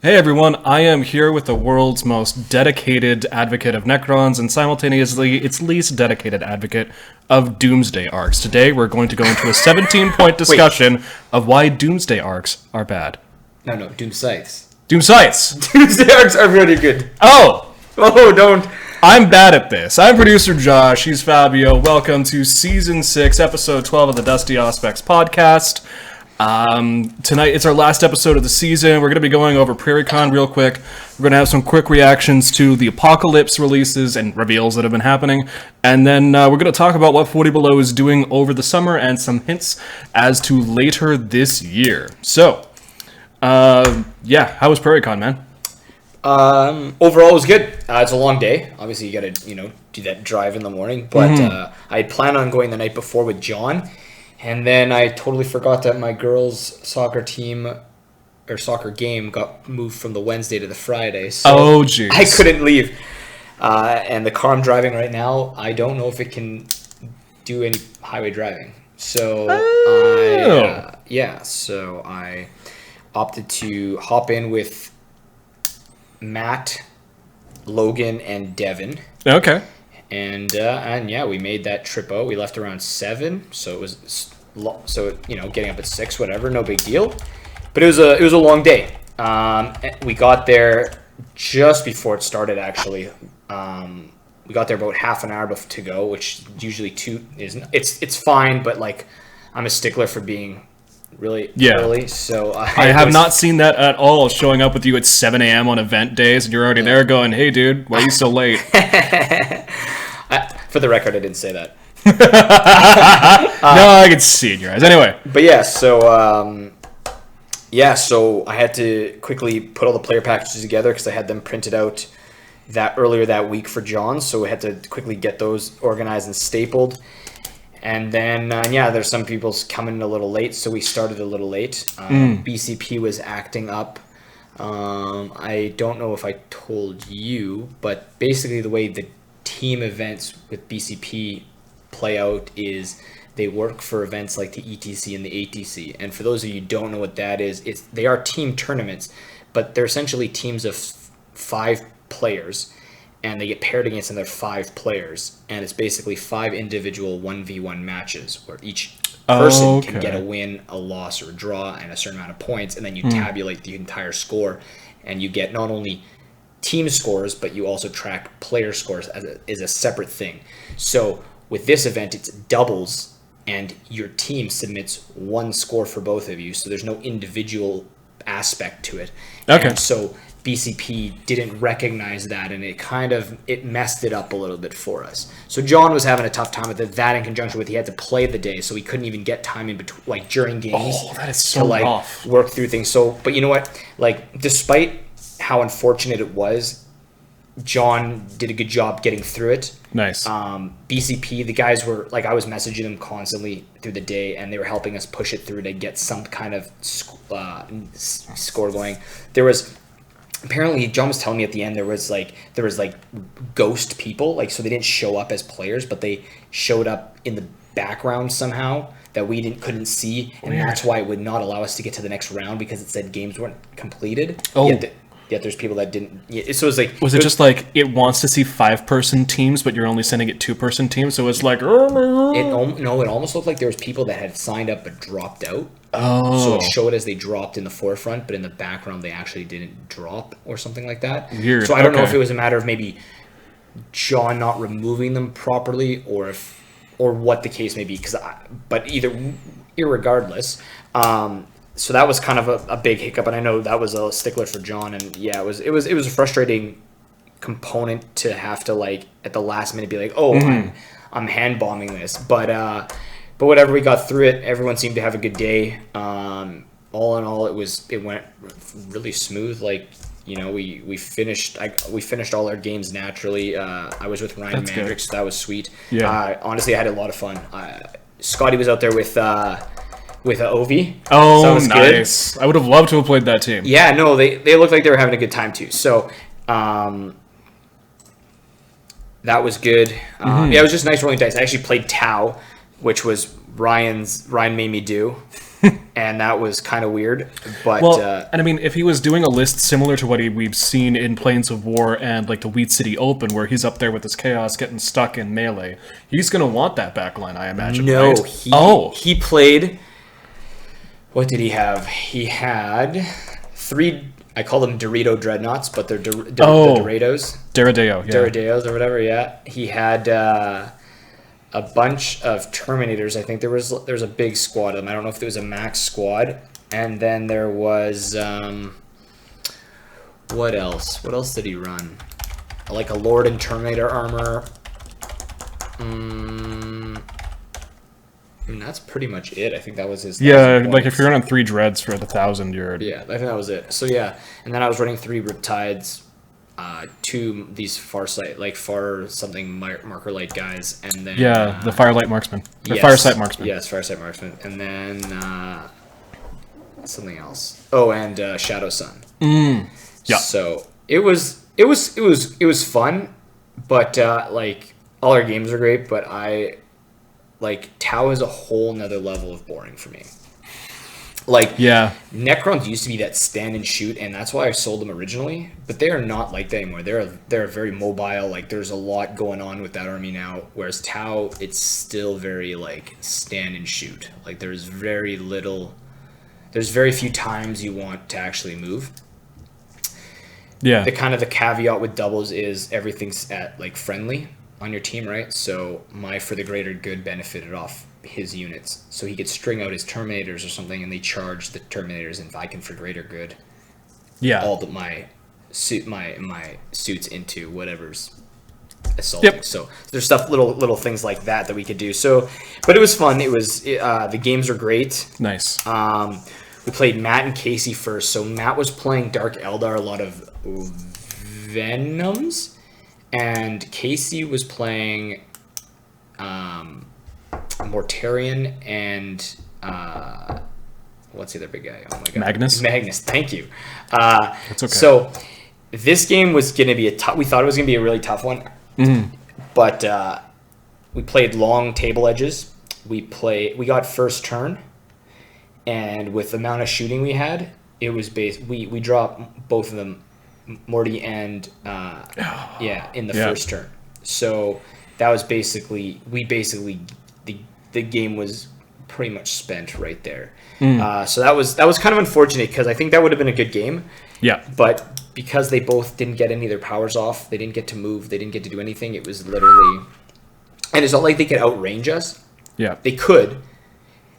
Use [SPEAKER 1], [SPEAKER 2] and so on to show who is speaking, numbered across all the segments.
[SPEAKER 1] Hey everyone, I am here with the world's most dedicated advocate of Necrons and simultaneously its least dedicated advocate of Doomsday arcs. Today we're going to go into a 17-point discussion of why Doomsday arcs are bad.
[SPEAKER 2] No, Doom Scythes.
[SPEAKER 1] Doom Scythes!
[SPEAKER 2] Doomsday arcs are really good.
[SPEAKER 1] Oh!
[SPEAKER 2] Don't.
[SPEAKER 1] I'm bad at this. I'm producer Josh, he's Fabio. Welcome to Season 6, Episode 12 of the Dusty Auspex podcast. Tonight, it's our last episode of the season. We're going to be going over PrairieCon real quick. We're going to have some quick reactions to the Apocalypse releases and reveals that have been happening. And then we're going to talk about what 40 Below is doing over the summer and some hints as to later this year. So, how was PrairieCon, man?
[SPEAKER 2] Overall, it was good. It's a long day. Obviously, you got to, do that drive in the morning. But I had planned on going the night before with John. And then I totally forgot that my girls' soccer game got moved from the Wednesday to the Friday. So I couldn't leave. And the car I'm driving right now, I don't know if it can do any highway driving. So I opted to hop in with Matt, Logan, and Devin.
[SPEAKER 1] Okay.
[SPEAKER 2] And we made that trip out. We left around 7, so it was getting up at 6, whatever, no big deal. But it was a long day. We got there just before it started. Actually, we got there about half an hour to go, which usually 2 isn't. It's fine, but like I'm a stickler for being really early. So I
[SPEAKER 1] have not seen that at all. Showing up with you at 7 a.m. on event days, and you're already there going, "Hey, dude, why are you so late?"
[SPEAKER 2] For the record, I didn't say that.
[SPEAKER 1] No, I can see it in your eyes. Anyway.
[SPEAKER 2] But so I had to quickly put all the player packages together because I had them printed out earlier that week for John. So we had to quickly get those organized and stapled. And then, there's some people coming a little late, so we started a little late. BCP was acting up. I don't know if I told you, but basically the way the team events with BCP play out is they work for events like the ETC and the ATC. And for those of you who don't know what that is, they are team tournaments, but they're essentially teams of 5 players, and they get paired against another 5 players. And it's basically 5 individual 1v1 matches where each person can get a win, a loss, or a draw, and a certain amount of points. And then you tabulate the entire score, and you get not only team scores, but you also track player scores as a separate thing. So with this event, it's doubles, and your team submits 1 score for both of you. So there's no individual aspect to it.
[SPEAKER 1] Okay.
[SPEAKER 2] And so BCP didn't recognize that, and it messed it up a little bit for us. So John was having a tough time with it. That in conjunction with he had to play the day, so he couldn't even get time in between, like during games.
[SPEAKER 1] Oh, that is so rough.
[SPEAKER 2] Work through things. So, but you know what? Like, despite how unfortunate it was, John did a good job getting through it.
[SPEAKER 1] Nice.
[SPEAKER 2] BCP, the guys were like, I was messaging them constantly through the day, and they were helping us push it through to get some kind of score going. There was apparently, John was telling me at the end there was ghost people, like, so they didn't show up as players, but they showed up in the background somehow that we couldn't see, and that's why it would not allow us to get to the next round because it said games weren't completed. Yet there's people that didn't. So it was like.
[SPEAKER 1] Was it just like it wants to see 5-person teams, but you're only sending it 2-person teams? So it's like. It
[SPEAKER 2] almost looked like there was people that had signed up but dropped out.
[SPEAKER 1] Oh.
[SPEAKER 2] So it showed as they dropped in the forefront, but in the background they actually didn't drop or something like that.
[SPEAKER 1] Weird.
[SPEAKER 2] So I don't know if it was a matter of maybe John not removing them properly, or what the case may be. But irregardless. So that was kind of a big hiccup, and I know that was a stickler for John, and it was a frustrating component to have to, like, at the last minute be like, I'm hand bombing this, but whatever, we got through it. Everyone seemed to have a good day. All in all, it went really smooth. Like, we finished all our games naturally. I was with Ryan Mandrick, so that was sweet.
[SPEAKER 1] Yeah.
[SPEAKER 2] Honestly, I had a lot of fun. Scotty was out there with Ovi.
[SPEAKER 1] Oh, so nice. Good. I would have loved to have played that team.
[SPEAKER 2] Yeah, no, they looked like they were having a good time too. So that was good. It was just nice rolling dice. I actually played Tau, which was Ryan made me do. and that was kind of weird. But
[SPEAKER 1] and I mean, if he was doing a list similar to what we've seen in Plains of War and like the Wheat City Open, where he's up there with his Chaos getting stuck in melee, he's going to want that backline, I imagine.
[SPEAKER 2] no,
[SPEAKER 1] right?
[SPEAKER 2] he played. What did he have? He had 3. I call them Dorito Dreadnoughts, but they're the Doritos.
[SPEAKER 1] Derideo, yeah.
[SPEAKER 2] Dorideos or whatever, yeah. He had a bunch of Terminators. I think there was a big squad of them. I don't know if it was a max squad. And then there was what else? What else did he run? Like a Lord and Terminator armor. And that's pretty much it. I think that was his.
[SPEAKER 1] Yeah, like if you're running 3 Dreads for the 1,000, you're.
[SPEAKER 2] Yeah, I think that was it. So yeah, and then I was running 3 Riptides, 2 these far something marker light guys, and then
[SPEAKER 1] the Firelight Marksman or
[SPEAKER 2] yes,
[SPEAKER 1] Firesight Marksman.
[SPEAKER 2] Yes, Firesight Marksman, and then something else. Oh, and Shadow Sun.
[SPEAKER 1] Yeah.
[SPEAKER 2] So it was fun, but like all our games are great, but Tau is a whole nother level of boring for me. Necrons used to be that stand and shoot, and that's why I sold them originally. But they are not like that anymore. They're very mobile. Like there's a lot going on with that army now. Whereas Tau, it's still very like stand and shoot. Like there's very few times you want to actually move.
[SPEAKER 1] Yeah.
[SPEAKER 2] The caveat with doubles is everything's at like friendly on your team, right? So my For the Greater Good benefited off his units. So he could string out his Terminators or something, and they charge the Terminators, and I can For Greater Good all my suits into whatever's assaulting.
[SPEAKER 1] Yep.
[SPEAKER 2] So there's little things like that we could do. So, but it was fun. It was the games are great.
[SPEAKER 1] Nice.
[SPEAKER 2] We played Matt and Casey first. So Matt was playing Dark Eldar, a lot of Venoms. And Casey was playing Mortarion and what's the other big guy? Oh my god,
[SPEAKER 1] Magnus.
[SPEAKER 2] Thank you.
[SPEAKER 1] That's okay.
[SPEAKER 2] So this game was going to be we thought it was going to be a really tough one, but we played long table edges. We got first turn, and with the amount of shooting we had, it was we dropped both of them. Morty and in the first turn. So that was basically the game was pretty much spent right there. So that was kind of unfortunate because I think that would have been a good game.
[SPEAKER 1] Yeah.
[SPEAKER 2] But because they both didn't get any of their powers off, they didn't get to move, they didn't get to do anything. It was literally, and it's not like they could outrange us.
[SPEAKER 1] Yeah.
[SPEAKER 2] They could,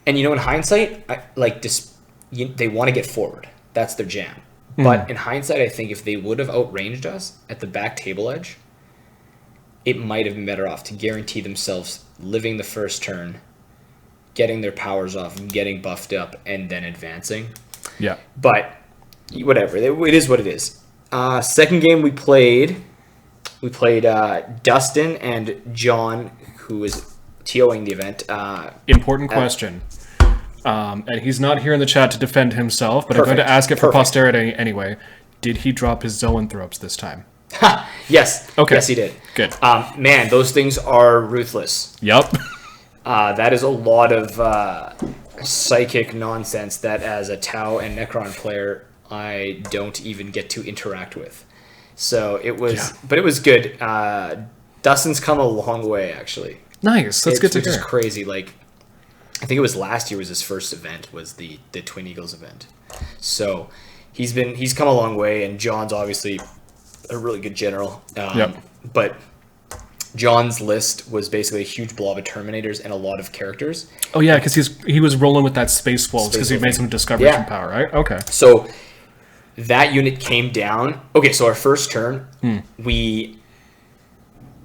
[SPEAKER 2] and in hindsight, they want to get forward. That's their jam. But in hindsight, I think if they would have outranged us at the back table edge, it might have been better off to guarantee themselves living the first turn, getting their powers off, getting buffed up, and then advancing.
[SPEAKER 1] Yeah.
[SPEAKER 2] But whatever, it is what it is. Second game we played Dustin and John, who was TOing the event.
[SPEAKER 1] Important question. And he's not here in the chat to defend himself, but I'm going to ask it for posterity anyway. Did he drop his Zoanthropes this time?
[SPEAKER 2] Yes.
[SPEAKER 1] Okay.
[SPEAKER 2] Yes, he did.
[SPEAKER 1] Good.
[SPEAKER 2] Man, those things are ruthless.
[SPEAKER 1] Yep.
[SPEAKER 2] That is a lot of psychic nonsense that as a Tau and Necron player, I don't even get to interact with. So it was, but it was good. Dustin's come a long way, actually.
[SPEAKER 1] Nice. That's good to hear.
[SPEAKER 2] Which is crazy. Like, I think it was last year was his first event, was the Twin Eagles event. So he's come a long way, and John's obviously a really good general. But John's list was basically a huge blob of Terminators and a lot of characters. Oh
[SPEAKER 1] yeah, because he was rolling with that Space Wolves because he made some discoveries from power, right? Okay.
[SPEAKER 2] So that unit came down. Okay, so our first turn, we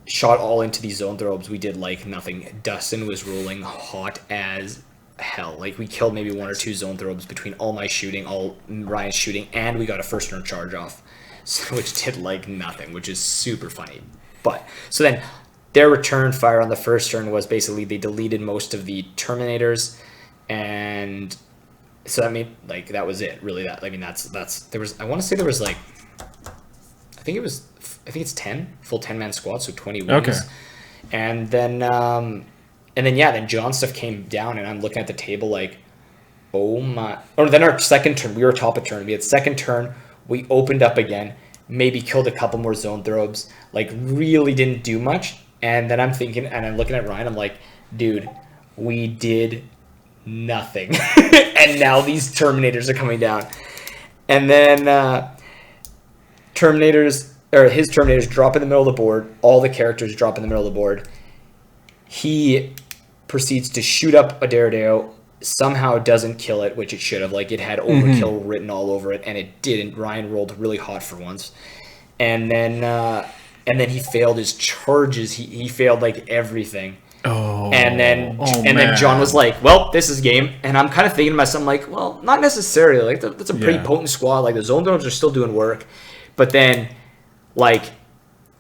[SPEAKER 2] shot all into these Zoanthropes. We did like nothing. Dustin was rolling hot as hell. Like we killed maybe 1 or 2 Zoanthropes between all my shooting, all Ryan's shooting, and we got a first turn charge off, which did like nothing, which is super funny. But so then their return fire on the first turn was basically they deleted most of the Terminators, and so that made like that was it. Really, that I mean that's there was I want to say there was like I think it's 10 full 10-man squad, so 20 wins.
[SPEAKER 1] Okay.
[SPEAKER 2] And then then John's stuff came down, and I'm looking at the table like, oh my. Or then our second turn, we were top of turn. We had second turn, we opened up again, maybe killed a couple more zone throws, like really didn't do much. And then I'm thinking, and I'm looking at Ryan, I'm like, dude, we did nothing. And now these Terminators are coming down. And then his Terminators drop in the middle of the board. All the characters drop in the middle of the board. He proceeds to shoot up a Daredeo, somehow doesn't kill it, which it should have. Like, it had overkill written all over it, and it didn't. Ryan rolled really hot for once. And then he failed his charges. He failed, like, everything.
[SPEAKER 1] Oh.
[SPEAKER 2] And then John was like, well, this is game. And I'm kind of thinking to myself, I'm like, well, not necessarily. Like, that's a pretty potent squad. Like, the zone throws are still doing work. But then, like,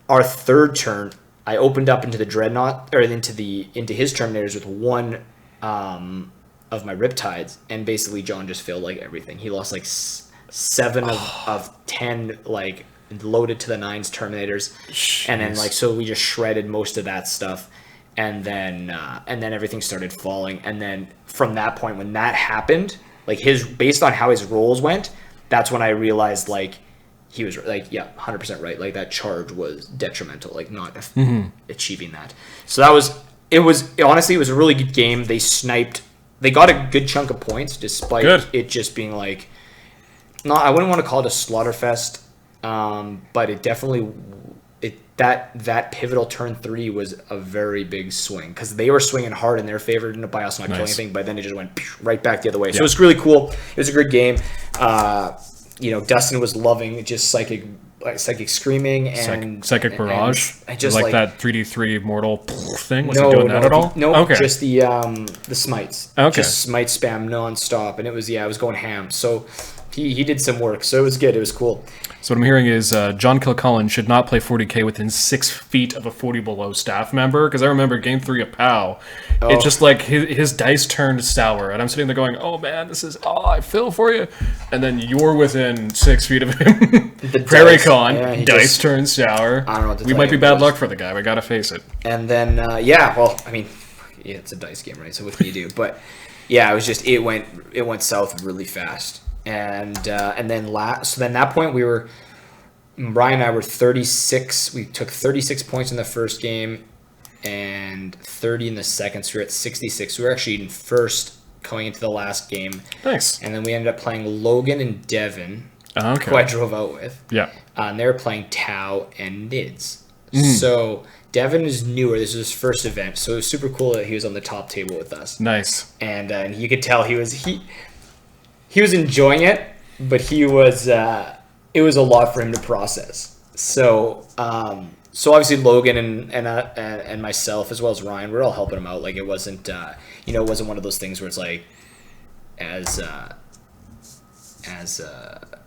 [SPEAKER 2] our third turn, I opened up into the Dreadnought, or into his Terminators with one of my Riptides, and basically John just failed, like, everything. He lost, like, 7 of 10, like, loaded to the 9s Terminators. Jeez. And then, like, so we just shredded most of that stuff. And then everything started falling. And then from that point, when that happened, like, based on how his rolls went, that's when I realized, like, he was like, yeah, 100% right. Like, that charge was detrimental, like, not achieving that. So it was honestly a really good game. They got a good chunk of points despite it just being like, I wouldn't want to call it a slaughter fest, but it definitely, that pivotal turn 3 was a very big swing, because they were swinging hard in their favor by us not killing anything, but then it just went right back the other way. So it was really cool. It was a good game. Dustin was loving just psychic screaming and
[SPEAKER 1] psychic barrage.
[SPEAKER 2] And just
[SPEAKER 1] like that 3d3 mortal thing. Was
[SPEAKER 2] he
[SPEAKER 1] doing that at all?
[SPEAKER 2] No,
[SPEAKER 1] okay.
[SPEAKER 2] Just the smites.
[SPEAKER 1] Okay.
[SPEAKER 2] Just smite spam nonstop, and it was going ham. So he did some work. So it was good. It was cool.
[SPEAKER 1] So what I'm hearing is John Kilcullen should not play 40k within 6 feet of a 40 below staff member, because I remember game 3 of POW, it's just like his dice turned sour, and I'm sitting there going, oh man, I feel for you, and then you're within 6 feet of him. Prairie Con, dice turned sour. I don't know what to tell you. We might be bad luck for the guy. We gotta face it.
[SPEAKER 2] And then it's a dice game, right? So what can you do? But yeah, it went south really fast. And then that point Brian and I were 36. We took 36 points in the first game and 30 in the second. So we were at 66. We were actually in first going into the last game.
[SPEAKER 1] Nice.
[SPEAKER 2] And then we ended up playing Logan and Devin, who I drove out with.
[SPEAKER 1] Yeah.
[SPEAKER 2] And they were playing Tau and Nids. So Devin is newer. This was his first event. So it was super cool that he was on the top table with us.
[SPEAKER 1] Nice.
[SPEAKER 2] And you could tell he was enjoying it, but it was a lot for him to process. So obviously Logan and myself, as well as Ryan, we're all helping him out. Like, it wasn't it wasn't one of those things where it's like as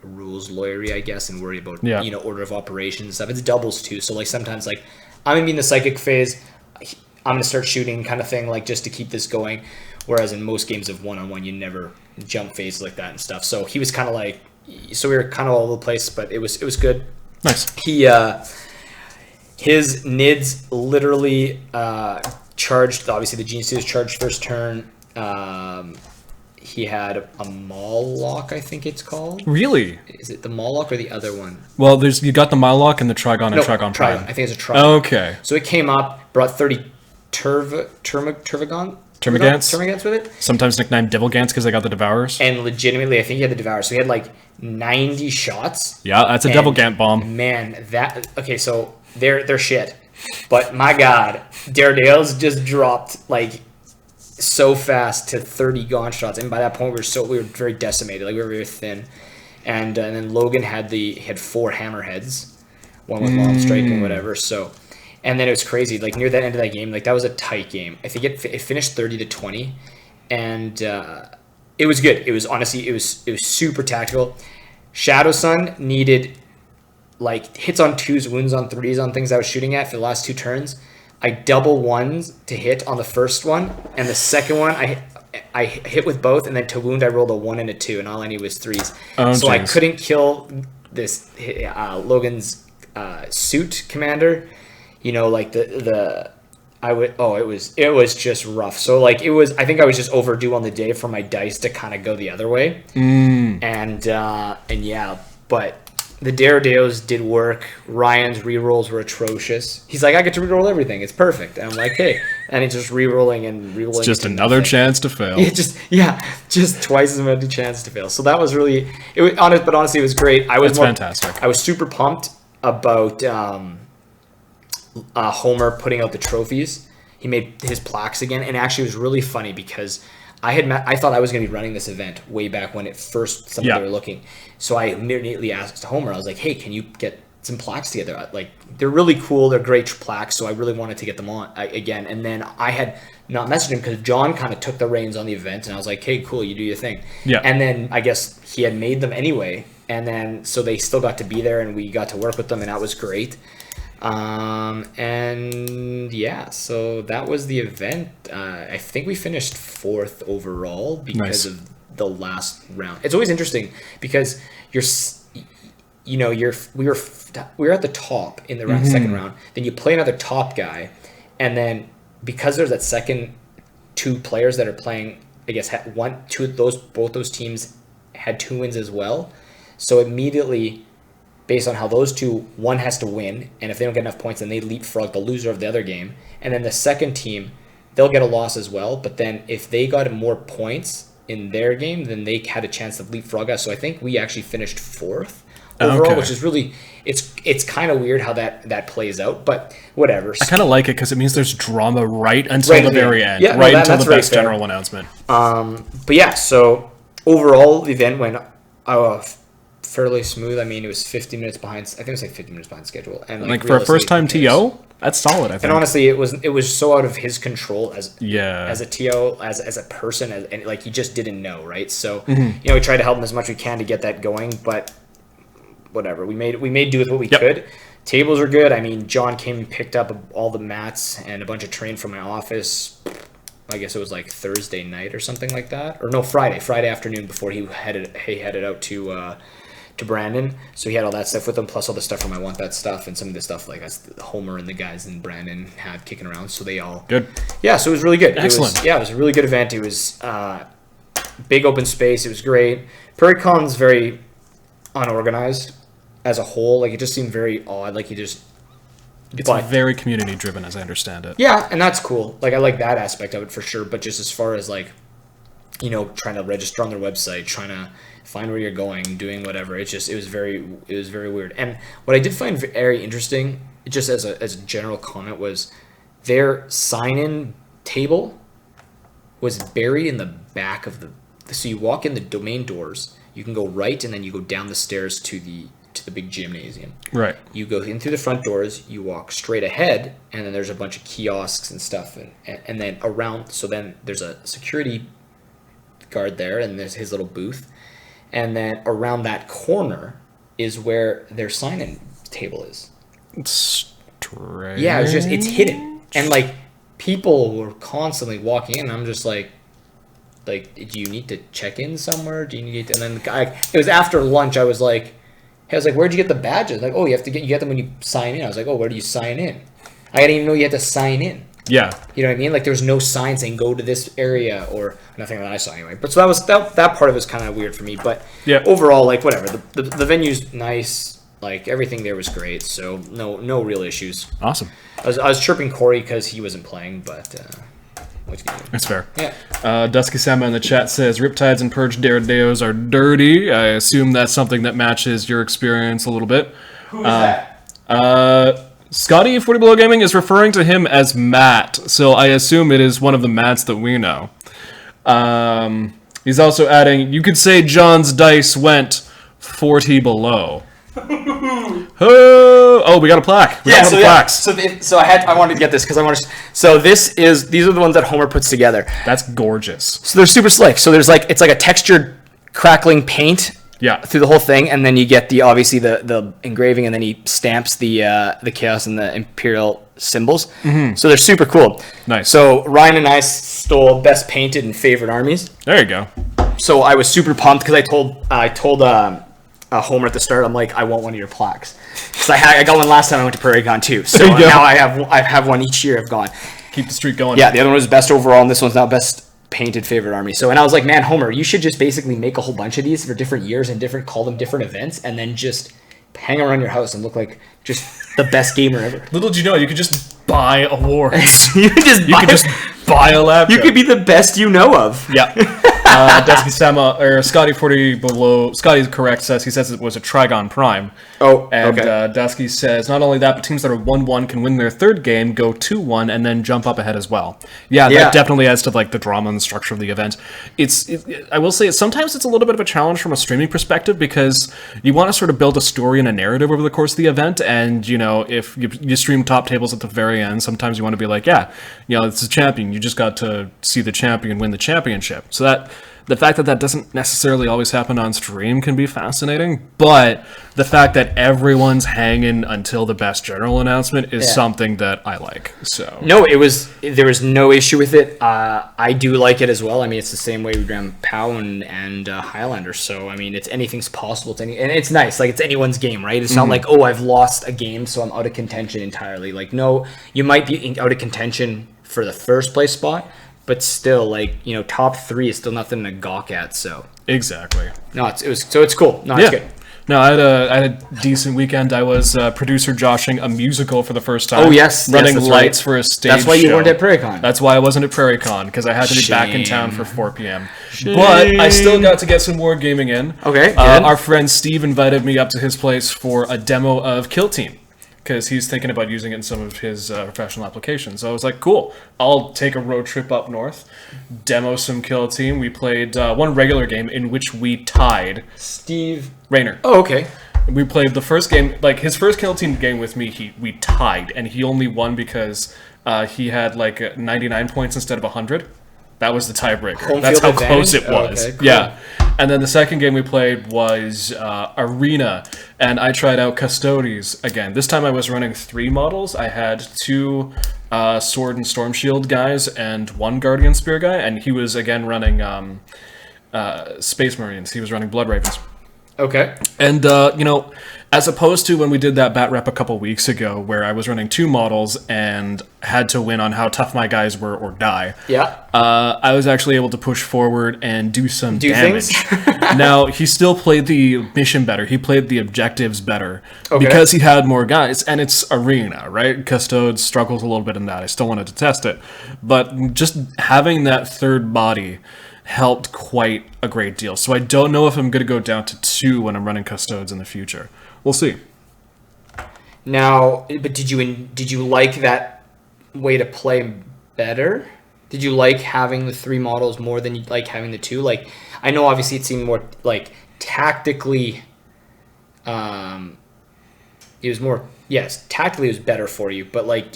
[SPEAKER 2] rules lawyery, I guess, and worry about order of operations and stuff. It's doubles too. So like sometimes, like, I'm gonna be in the psychic phase, I'm gonna start shooting kind of thing, like, just to keep this going. Whereas in most games of one-on-one, you never jump phases like that and stuff. So he was kind of like, so we were kind of all over the place, but it was good.
[SPEAKER 1] Nice.
[SPEAKER 2] His Nids literally charged. Obviously, the Gene Stealers charged first turn. He had a Mawlock, I think it's called.
[SPEAKER 1] Really?
[SPEAKER 2] Is it the Mawlock or the other one?
[SPEAKER 1] Well, you got the Mawlock and the Trigon and Trigon Prime.
[SPEAKER 2] I think it's a Trigon.
[SPEAKER 1] Okay.
[SPEAKER 2] So it came up, brought 30 Termagants with it.
[SPEAKER 1] Sometimes nicknamed Devil Gants because they got the Devourers.
[SPEAKER 2] And legitimately, I think he had the Devourers. So he had like 90 shots.
[SPEAKER 1] Yeah, that's a Devil Gant bomb.
[SPEAKER 2] Man, so they're shit. But my God, Daredale's just dropped like so fast to 30 gaunt shots. And by that point, we were very decimated. Like, we were very thin. And then Logan had 4 hammerheads. One with long striking, whatever. So... And then it was crazy. Like, near the end of that game, like, that was a tight game. I think it finished 30-20, and it was good. It was honestly, it was super tactical. Shadow Sun needed like hits on 2s, wounds on 3s on things I was shooting at for the last 2 turns. I double 1s to hit on the first one, and the second one I hit with both, and then to wound I rolled a 1 and a 2, and all I needed was 3s. So I couldn't kill this Logan's suit commander. Like the it was just rough. So like I think I was just overdue on the day for my dice to kind of go the other way. And yeah, but the Deos did work. Ryan's rerolls were atrocious. He's like, I get to reroll everything. It's perfect. And I'm like, hey. And he's just rerolling and rerolling.
[SPEAKER 1] It's just another chance to fail.
[SPEAKER 2] Just twice as many chances to fail. So that was really but honestly, it was great.
[SPEAKER 1] Fantastic.
[SPEAKER 2] I was super pumped about Homer putting out the trophies. He made his plaques again, and actually it was really funny because I thought I was going to be running this event way back when they were looking. So I immediately asked Homer, I was like, hey, can you get some plaques together? Like, they're really cool. They're great plaques. So I really wanted to get them on again. And then I had not messaged him because John kind of took the reins on the event. And I was like, hey, cool, you do your thing.
[SPEAKER 1] Yeah.
[SPEAKER 2] And then I guess he had made them anyway. And then, so they still got to be there and we got to work with them and that was great. And yeah, so that was the event. I think we finished 4th overall because of the last round. It's always interesting because we were at the top in the second round. Then you play another top guy, and then because there's that second 2 players that are playing, I guess both those teams had 2 wins as well. So immediately, based on how those two, one has to win, and if they don't get enough points, then they leapfrog the loser of the other game. And then the second team, they'll get a loss as well. But then if they got more points in their game, then they had a chance to leapfrog us. So I think we actually finished 4th overall, which is really, it's kind of weird how that plays out, but whatever.
[SPEAKER 1] I kind of like it because it means there's drama right until the very end, until the best general announcement.
[SPEAKER 2] But yeah, so overall the event went fairly smooth. I mean, it was 50 minutes behind. I think it was like 50 minutes behind schedule. And like
[SPEAKER 1] for a first-time TO, that's solid. I think.
[SPEAKER 2] And honestly, it was so out of his control as a TO, as a person, and like he just didn't know, right? So we tried to help him as much as we can to get that going, but whatever. We made do with what we could. Tables are good. I mean, John came and picked up all the mats and a bunch of terrain from my office. I guess it was like Thursday night or something like that, or no, Friday afternoon before he headed out to Brandon. So he had all that stuff with him, plus all the stuff from I Want That Stuff and some of the stuff like Homer and the guys in Brandon had kicking around. So they all
[SPEAKER 1] good.
[SPEAKER 2] Yeah, so it was really good.
[SPEAKER 1] Excellent.
[SPEAKER 2] It was a really good event. It was big open space. It was great. PrairieCon's very unorganized as a whole. Like it just seemed very odd. Like it's
[SPEAKER 1] very community driven, as I understand it.
[SPEAKER 2] Yeah, and that's cool. Like I like that aspect of it for sure. But just as far as like, trying to register on their website, trying to find where you're going, doing whatever. It was very weird. And what I did find very interesting, just as a general comment, was their sign-in table was buried in the back of so you walk in the domain doors, you can go right, and then you go down the stairs to the big gymnasium.
[SPEAKER 1] Right.
[SPEAKER 2] You go in through the front doors, you walk straight ahead, and then there's a bunch of kiosks and stuff, and then around. So then there's a security guard there, and there's his little booth. And then around that corner is where their sign-in table is.
[SPEAKER 1] It's strange.
[SPEAKER 2] Yeah, it's hidden. And like people were constantly walking in, and I'm just like, do you need to check in somewhere? Do you need to? And then the guy, it was after lunch. I was like, where'd you get the badges? Like, oh, you get them when you sign in. I was like, oh, where do you sign in? I didn't even know you had to sign in.
[SPEAKER 1] Yeah.
[SPEAKER 2] You know what I mean? Like there was no sign saying go to this area or nothing that I saw anyway. But so that part of it was kind of weird for me. But overall, like whatever. The venue's nice. Like everything there was great. So no real issues.
[SPEAKER 1] Awesome.
[SPEAKER 2] I was chirping Corey because he wasn't playing, but
[SPEAKER 1] that's fair.
[SPEAKER 2] Yeah.
[SPEAKER 1] Dusky Sama in the chat says Riptides and Purge Deos are dirty. I assume that's something that matches your experience a little bit.
[SPEAKER 2] Who is that?
[SPEAKER 1] Scotty 40 Below Gaming is referring to him as Matt, so I assume it is one of the Matts that we know. He's also adding, you could say John's dice went 40 below. Oh, we got a plaque. We got plaques.
[SPEAKER 2] So I wanted to get this because I wanted. So these are the ones that Homer puts together.
[SPEAKER 1] That's gorgeous.
[SPEAKER 2] So they're super slick. So it's like a textured crackling paint.
[SPEAKER 1] Yeah.
[SPEAKER 2] Through the whole thing, and then you get the engraving, and then he stamps the chaos and the imperial symbols. Mm-hmm. So they're super cool.
[SPEAKER 1] Nice.
[SPEAKER 2] So Ryan and I stole best painted and favorite armies.
[SPEAKER 1] There you go.
[SPEAKER 2] So I was super pumped because I told Homer at the start, I'm like, I want one of your plaques because I got one last time I went to PrairieCon too. So now I have one each year I've gone.
[SPEAKER 1] keep the streak going.
[SPEAKER 2] Yeah, the other one was best overall, and this one's now best painted favorite army. So, and I was like, man, Homer, you should just basically make a whole bunch of these for different years and call them different events, and then just hang around your house and look like just the best gamer ever.
[SPEAKER 1] Little did you know, you could just buy awards.
[SPEAKER 2] you could just
[SPEAKER 1] buy a laptop.
[SPEAKER 2] You could be the best you know of.
[SPEAKER 1] Yeah. Dusky Sama, or Scotty 40 below, Scotty's correct, he says it was a Trigon Prime.
[SPEAKER 2] Oh,
[SPEAKER 1] and
[SPEAKER 2] okay.
[SPEAKER 1] Dusky says, not only that, but teams that are 1-1 can win their third game, go 2-1, and then jump up ahead as well. Yeah, that definitely adds to like the drama and the structure of the event. I will say, sometimes it's a little bit of a challenge from a streaming perspective, because you want to sort of build a story and a narrative over the course of the event, and, you know, if you stream top tables at the very end, sometimes you want to be like, yeah, you know, it's a champion, you just got to see the champion win the championship. So that the fact that doesn't necessarily always happen on stream can be fascinating, but the fact that everyone's hanging until the best general announcement is something that I like. So
[SPEAKER 2] no, there was no issue with it. I do like it as well. I mean, it's the same way we ran POW and Highlander. So I mean, anything's possible. And it's nice. Like, it's anyone's game, right? It's not like, oh, I've lost a game, so I'm out of contention entirely. Like, no, you might be out of contention for the first place spot, but still, like, you know, top 3 is still nothing to gawk at. So
[SPEAKER 1] exactly.
[SPEAKER 2] No, it's cool. No, it's good.
[SPEAKER 1] No, I had a decent weekend. I was producer joshing a musical for the first time.
[SPEAKER 2] Oh, yes.
[SPEAKER 1] Running
[SPEAKER 2] that's
[SPEAKER 1] lights
[SPEAKER 2] right.
[SPEAKER 1] for a stage
[SPEAKER 2] That's why you
[SPEAKER 1] show.
[SPEAKER 2] weren't at PrairieCon.
[SPEAKER 1] That's why I wasn't at PrairieCon, because I had to be back in town for
[SPEAKER 2] Shame.
[SPEAKER 1] 4 p.m. But I still got to get some more gaming in.
[SPEAKER 2] Okay, good.
[SPEAKER 1] Our friend Steve invited me up to his place for a demo of Kill Team, because he's thinking about using it in some of his professional applications. So I was like, cool, I'll take a road trip up north, demo some Kill Team. We played one regular game in which we tied
[SPEAKER 2] Steve
[SPEAKER 1] Rayner.
[SPEAKER 2] Oh, okay.
[SPEAKER 1] We played the first game, like his first Kill Team game with me, we tied, and he only won because he had like 99 points instead of 100. That was the tiebreaker. That's how close it was.
[SPEAKER 2] Okay, cool.
[SPEAKER 1] Yeah. And then the second game we played was Arena, and I tried out Custodes again. This time I was running 3 models. I had 2 Sword and Storm Shield guys and 1 Guardian Spear guy, and he was again running Space Marines. He was running Blood Ravens.
[SPEAKER 2] Okay.
[SPEAKER 1] And, you know, as opposed to when we did that bat rep a couple weeks ago where I was running 2 models and had to win on how tough my guys were or die.
[SPEAKER 2] Yeah.
[SPEAKER 1] I was actually able to push forward and do some damage.
[SPEAKER 2] Things?
[SPEAKER 1] Now, he still played the mission better. He played the objectives better
[SPEAKER 2] Okay.
[SPEAKER 1] because he had more guys. And it's Arena, right? Custodes struggles a little bit in that. I still wanted to test it. But just having that third body helped quite a great deal. So I don't know if I'm going to go down to 2 when I'm running Custodes in the future. We'll see.
[SPEAKER 2] Now, but did you like that way to play better? Did you like having the 3 models more than you like having the 2? Like, I know obviously it seemed more like tactically. It was more, yes, tactically it was better for you. But like,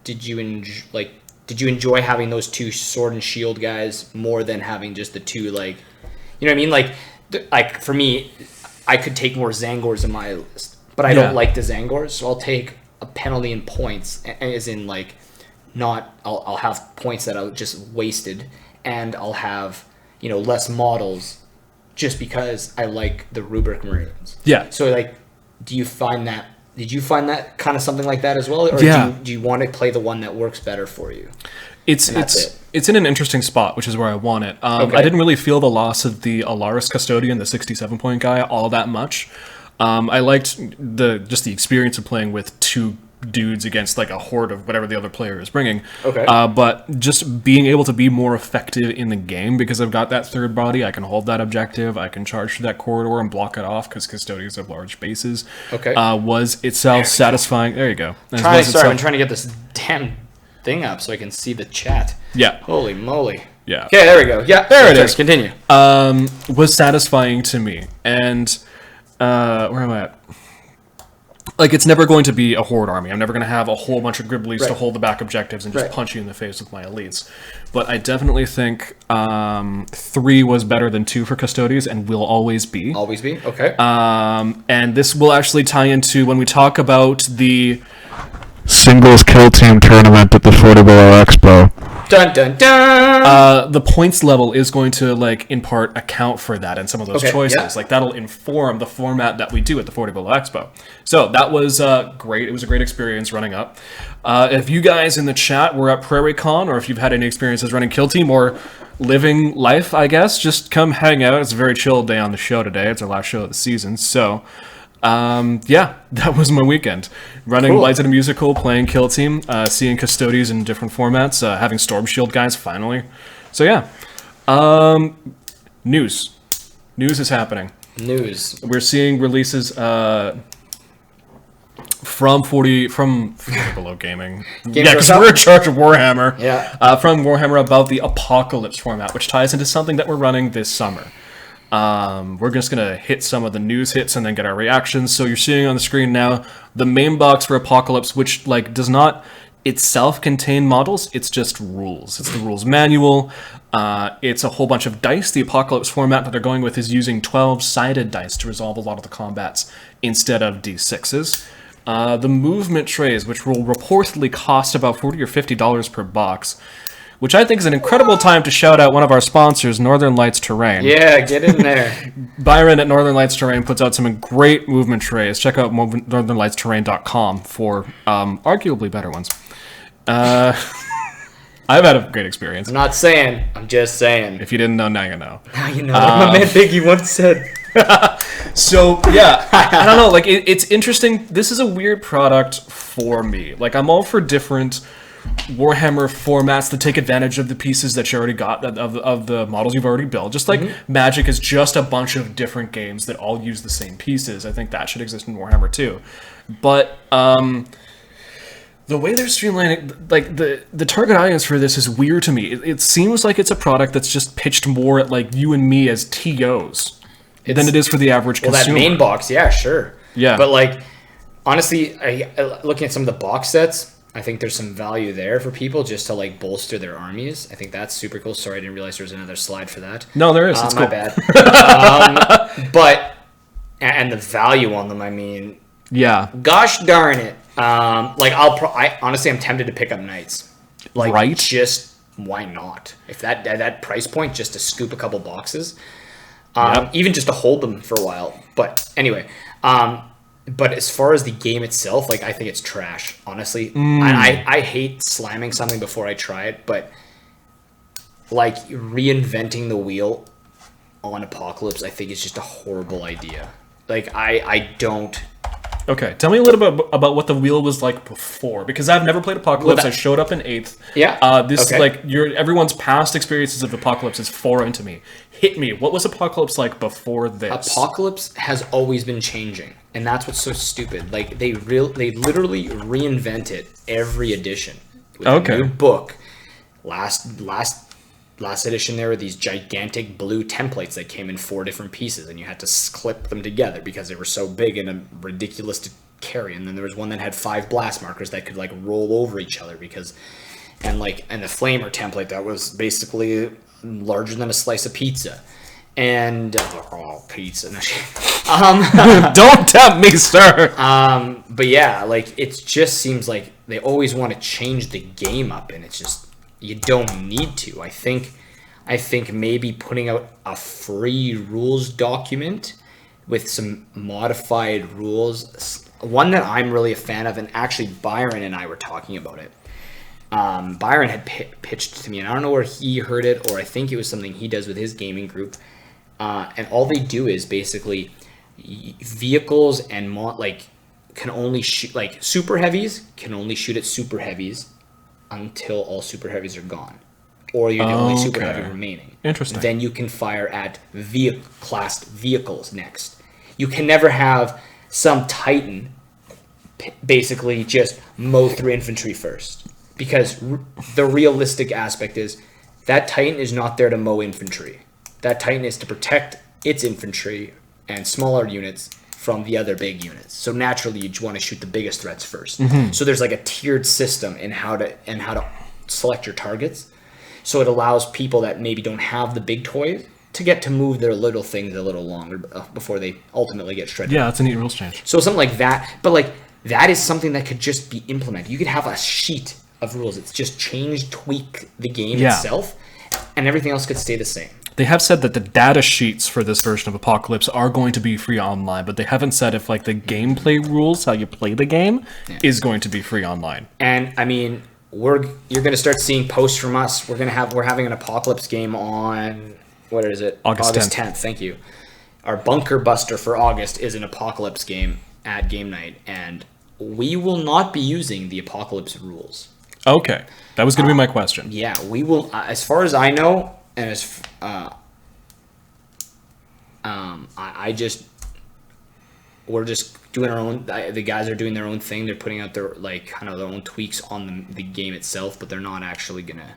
[SPEAKER 2] did you enjoy having those 2 sword and shield guys more than having just the 2, like, you know what I mean? Like for me, I could take more Zangors in my list, but I don't like the Zangors, so I'll take a penalty in points, as in like, I'll have points that I just wasted, and I'll have, you know, less models just because I like the Rubric Marines.
[SPEAKER 1] Yeah.
[SPEAKER 2] So like, did you find that kind of something like that as well? Or do you want to play the one that works better for you?
[SPEAKER 1] It's in an interesting spot, which is where I want it.
[SPEAKER 2] Okay.
[SPEAKER 1] I didn't really feel the loss of the Alaris Custodian, the 67-point guy, all that much. I liked the experience of playing with 2 dudes against like a horde of whatever the other player is bringing.
[SPEAKER 2] Okay.
[SPEAKER 1] But just being able to be more effective in the game because I've got that third body, I can hold that objective, I can charge through that corridor and block it off because Custodians have large bases.
[SPEAKER 2] Okay.
[SPEAKER 1] Was itself satisfying. There you go.
[SPEAKER 2] I'm trying to get this damn thing up so I can see the chat.
[SPEAKER 1] Yeah.
[SPEAKER 2] Holy moly.
[SPEAKER 1] Yeah.
[SPEAKER 2] Okay, there we go. Yeah,
[SPEAKER 1] there it is.
[SPEAKER 2] Continue.
[SPEAKER 1] Was satisfying to me. And where am I at? Like, it's never going to be a horde army. I'm never going to have a whole bunch of Gribblies to hold the back objectives and just punch you in the face with my elites. But I definitely think 3 was better than 2 for Custodes and will always be.
[SPEAKER 2] Always be? Okay.
[SPEAKER 1] And this will actually tie into when we talk about the
[SPEAKER 3] Singles Kill Team tournament at the 40 Below Expo.
[SPEAKER 2] Dun dun dun.
[SPEAKER 1] The points level is going to, like, in part account for that and some of those choices.
[SPEAKER 2] Yeah.
[SPEAKER 1] Like, that'll inform the format that we do at the 40 Below Expo. So that was great. It was a great experience running up. If you guys in the chat were at PrairieCon, or if you've had any experiences running Kill Team or living life, I guess, just come hang out. It's a very chill day on the show today. It's our last show of the season. So, yeah, that was my weekend. Running Lights at a Musical, playing Kill Team, seeing Custodies in different formats, having Storm Shield guys finally. So, yeah. News. News is happening.
[SPEAKER 2] News.
[SPEAKER 1] We're seeing releases from 40 Below Gaming. Yeah, because we're in charge of Warhammer.
[SPEAKER 2] Yeah.
[SPEAKER 1] From Warhammer about the Apocalypse format, which ties into something that we're running this summer. We're just going to hit some of the news hits and then get our reactions. So you're seeing on the screen now the main box for Apocalypse, which like does not itself contain models. It's just rules. It's the rules manual. It's a whole bunch of dice. The Apocalypse format that they're going with is using 12-sided dice to resolve a lot of the combats instead of D6s. The movement trays, which will reportedly cost about $40 or $50 per box, which I think is an incredible time to shout out one of our sponsors, Northern Lights Terrain.
[SPEAKER 2] Yeah, get in there.
[SPEAKER 1] Byron at Northern Lights Terrain puts out some great movement trays. Check out northernlightsterrain.com for arguably better ones. I've had a great experience.
[SPEAKER 2] I'm not saying, I'm just saying.
[SPEAKER 1] If you didn't know, now you know.
[SPEAKER 2] Now you know what my man Biggie once said.
[SPEAKER 1] So, yeah, I don't know, like, it's interesting. This is a weird product for me. Like, I'm all for different Warhammer formats that take advantage of the pieces that you already got, of the models you've already built. Just like Magic is just a bunch of different games that all use the same pieces. I think that should exist in Warhammer too. But the way they're streamlining, like, the target audience for this is weird to me. It seems like it's a product that's just pitched more at, like, you and me as TOs than it is for the average consumer.
[SPEAKER 2] Well, that main box, yeah, sure.
[SPEAKER 1] Yeah.
[SPEAKER 2] But, like, honestly, looking at some of the box sets, I think there's some value there for people just to, like, bolster their armies. I think that's super cool. Sorry, I didn't realize there was another slide for that.
[SPEAKER 1] No, there is. It's
[SPEAKER 2] my
[SPEAKER 1] cool.
[SPEAKER 2] bad. But, and the value on them, I mean...
[SPEAKER 1] Yeah.
[SPEAKER 2] Gosh darn it. Like, I honestly, I'm tempted to pick up Knights. Like,
[SPEAKER 1] right?
[SPEAKER 2] Just, why not? If that price point, just to scoop a couple boxes. Even just to hold them for a while. But anyway, but as far as the game itself, like, I think it's trash, honestly. I hate slamming something before I try it, but like reinventing the wheel on Apocalypse, I think is just a horrible idea. Like, I don't.
[SPEAKER 1] Okay, tell me a little bit about what the wheel was like before, because I've never played Apocalypse. I showed up in 8th.
[SPEAKER 2] Yeah.
[SPEAKER 1] Everyone's past experiences of Apocalypse is foreign to me. Hit me. What was Apocalypse like before this?
[SPEAKER 2] Apocalypse has always been changing, and that's what's so stupid. Like, they literally reinvent it every edition with a new book. Last edition, there were these gigantic blue templates that came in 4 different pieces, and you had to clip them together because they were so big and ridiculous to carry. And then there was one that had 5 blast markers that could, like, roll over each other and the flamer template that was basically larger than a slice of pizza. And pizza.
[SPEAKER 1] Don't tempt me, sir.
[SPEAKER 2] But yeah, like, it just seems like they always want to change the game up, and it's just, you don't need to. I think maybe putting out a free rules document with some modified rules, one that I'm really a fan of, and actually Byron and I were talking about it. Byron had pitched to me, and I don't know where he heard it, or I think it was something he does with his gaming group. And all they do is basically vehicles and can only shoot, like, super heavies can only shoot at super heavies until all super heavies are gone, or you're the only super heavy remaining.
[SPEAKER 1] Interesting.
[SPEAKER 2] Then you can fire at classed vehicles next. You can never have some Titan basically just mow through infantry first, because the realistic aspect is that Titan is not there to mow infantry. That Titan is to protect its infantry and smaller units from the other big units. So naturally, you want to shoot the biggest threats first. So there's like a tiered system in how to select your targets. So it allows people that maybe don't have the big toys to get to move their little things a little longer before they ultimately get shredded.
[SPEAKER 1] Yeah, that's a neat rules change.
[SPEAKER 2] So something like that, but like that is something that could just be implemented. You could have a sheet of rules. It's just tweak the game itself, and everything else could stay the same.
[SPEAKER 1] They have said that the data sheets for this version of Apocalypse are going to be free online, but they haven't said if like the gameplay rules, how you play the game, is going to be free online.
[SPEAKER 2] And I mean, you're going to start seeing posts from us. We're having an Apocalypse game on, what is it?
[SPEAKER 1] August
[SPEAKER 2] 10th. Thank you. Our Bunker Buster for August is an Apocalypse game at game night, and we will not be using the Apocalypse rules.
[SPEAKER 1] Okay, that was going to be my question.
[SPEAKER 2] Yeah, we will. As far as I know, and as we're just doing our own. The guys are doing their own thing. They're putting out their like kind of their own tweaks on the game itself, but they're not actually gonna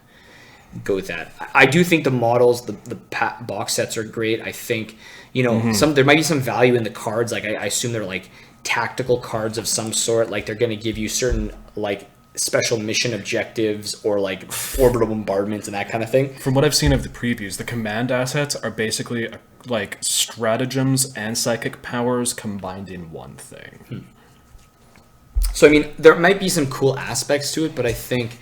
[SPEAKER 2] go with that. I do think the models, the box sets are great. I think there might be some value in the cards. Like I assume they're like tactical cards of some sort. Like they're gonna give you certain like special mission objectives or like orbital bombardments and that kind of thing.
[SPEAKER 1] From what I've seen of the previews, the command assets are basically like stratagems and psychic powers combined in one thing.
[SPEAKER 2] So I mean, there might be some cool aspects to it, but I think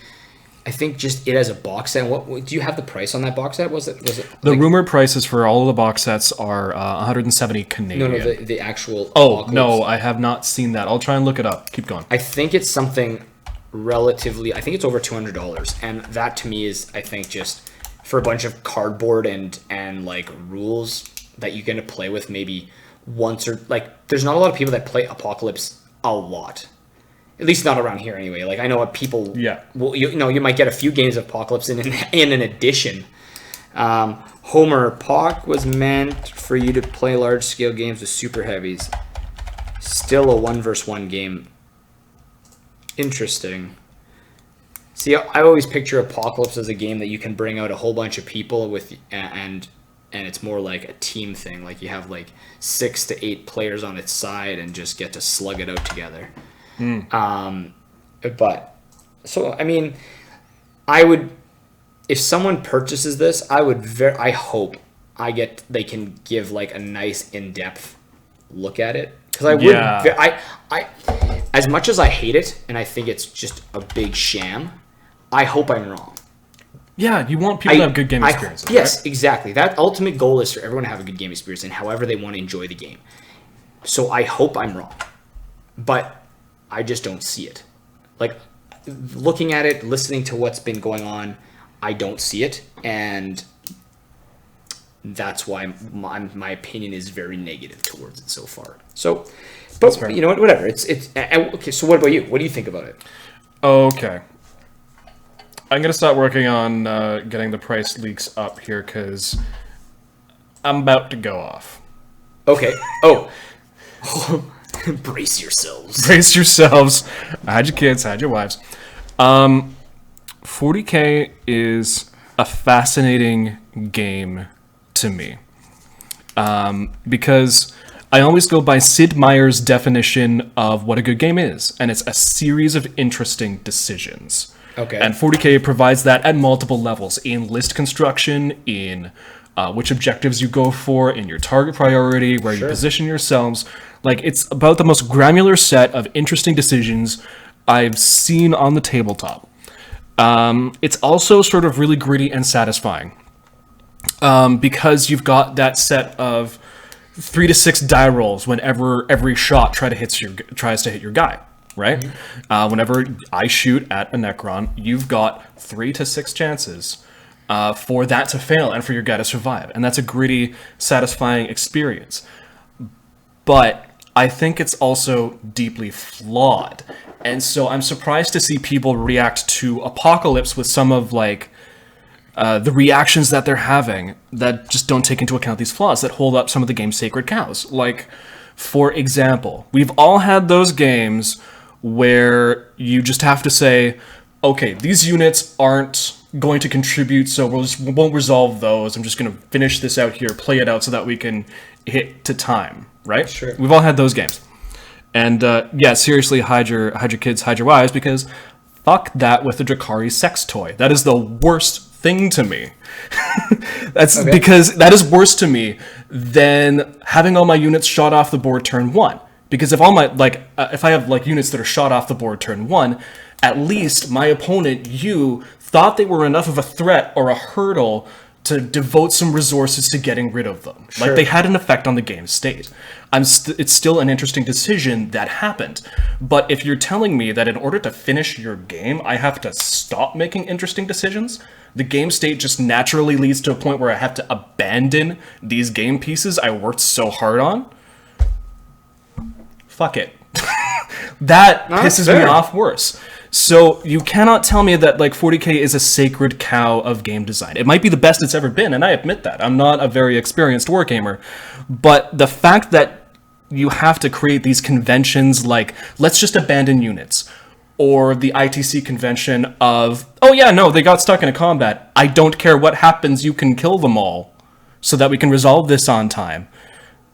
[SPEAKER 2] just it as a box set. What do you have the price on that box set? Was it
[SPEAKER 1] the rumored prices for all of the box sets are 170 Canadian?
[SPEAKER 2] No, the actual.
[SPEAKER 1] Oh no, I have not seen that. I'll try and look it up. Keep going.
[SPEAKER 2] I think it's something relatively. I think it's over $200, and that to me is, I think, just for a bunch of cardboard and like rules that you're gonna play with maybe once, or like there's not a lot of people that play Apocalypse a lot. At least not around here anyway. Like I know what people.
[SPEAKER 1] Yeah.
[SPEAKER 2] Well, you might get a few games of Apocalypse in an edition. Homer Pock was meant for you to play large scale games with super heavies. Still a 1v1 game. Interesting. See, I always picture Apocalypse as a game that you can bring out a whole bunch of people with, and it's more like a team thing. Like you have like 6 to 8 players on its side and just get to slug it out together. But so I mean, I would, if someone purchases this, I hope they can give like a nice in-depth look at it, because I as much as I hate it and I think it's just a big sham, I hope I'm wrong.
[SPEAKER 1] Yeah, you want people to have good game experiences.
[SPEAKER 2] Yes,
[SPEAKER 1] right?
[SPEAKER 2] Exactly. That ultimate goal is for everyone to have a good game experience and however they want to enjoy the game. So I hope I'm wrong, but I just don't see it. Like, looking at it, listening to what's been going on, I don't see it, and that's why my opinion is very negative towards it so far. So, but you know what? Whatever. It's okay. So, what about you? What do you think about it?
[SPEAKER 1] Okay, I'm gonna start working on getting the price leaks up here because I'm about to go off.
[SPEAKER 2] Okay. Oh. Brace yourselves.
[SPEAKER 1] Brace yourselves. Hide your kids, hide your wives. 40K is a fascinating game to me. Because I always go by Sid Meier's definition of what a good game is, and it's a series of interesting decisions.
[SPEAKER 2] Okay.
[SPEAKER 1] And 40K provides that at multiple levels, in list construction, in which objectives you go for, in your target priority, where you position yourselves. Like, it's about the most granular set of interesting decisions I've seen on the tabletop. It's also sort of really gritty and satisfying. Because you've got that set of 3 to 6 die rolls whenever every shot tries to hit your guy, right? Mm-hmm. Whenever I shoot at a Necron, you've got 3 to 6 chances for that to fail and for your guy to survive. And that's a gritty, satisfying experience. But I think it's also deeply flawed. And so I'm surprised to see people react to Apocalypse with some of like the reactions that they're having that just don't take into account these flaws, that hold up some of the game's sacred cows. Like, for example, we've all had those games where you just have to say, okay, these units aren't going to contribute, so we won't resolve those. I'm just going to finish this out here, play it out so that we can hit to time, right?
[SPEAKER 2] Sure.
[SPEAKER 1] We've all had those games. And yeah, seriously, hide your kids, hide your wives, because fuck that with the Drakari sex toy. That is the worst thing to me. That's okay. Because that is worse to me than having all my units shot off the board turn 1. Because if all my if I have like units that are shot off the board turn 1, At least my opponent, you, thought they were enough of a threat or a hurdle to devote some resources to getting rid of them.
[SPEAKER 2] Sure.
[SPEAKER 1] Like, they had an effect on the game's state. It's still an interesting decision that happened. But if you're telling me that in order to finish your game, I have to stop making interesting decisions, the game state just naturally leads to a point where I have to abandon these game pieces I worked so hard on, fuck it. That pisses me off worse. So you cannot tell me that like 40K is a sacred cow of game design. It might be the best it's ever been, and I admit that. I'm not a very experienced wargamer. But the fact that you have to create these conventions like, let's just abandon units, or the ITC convention of, oh yeah, no, they got stuck in a combat. I don't care what happens, you can kill them all so that we can resolve this on time,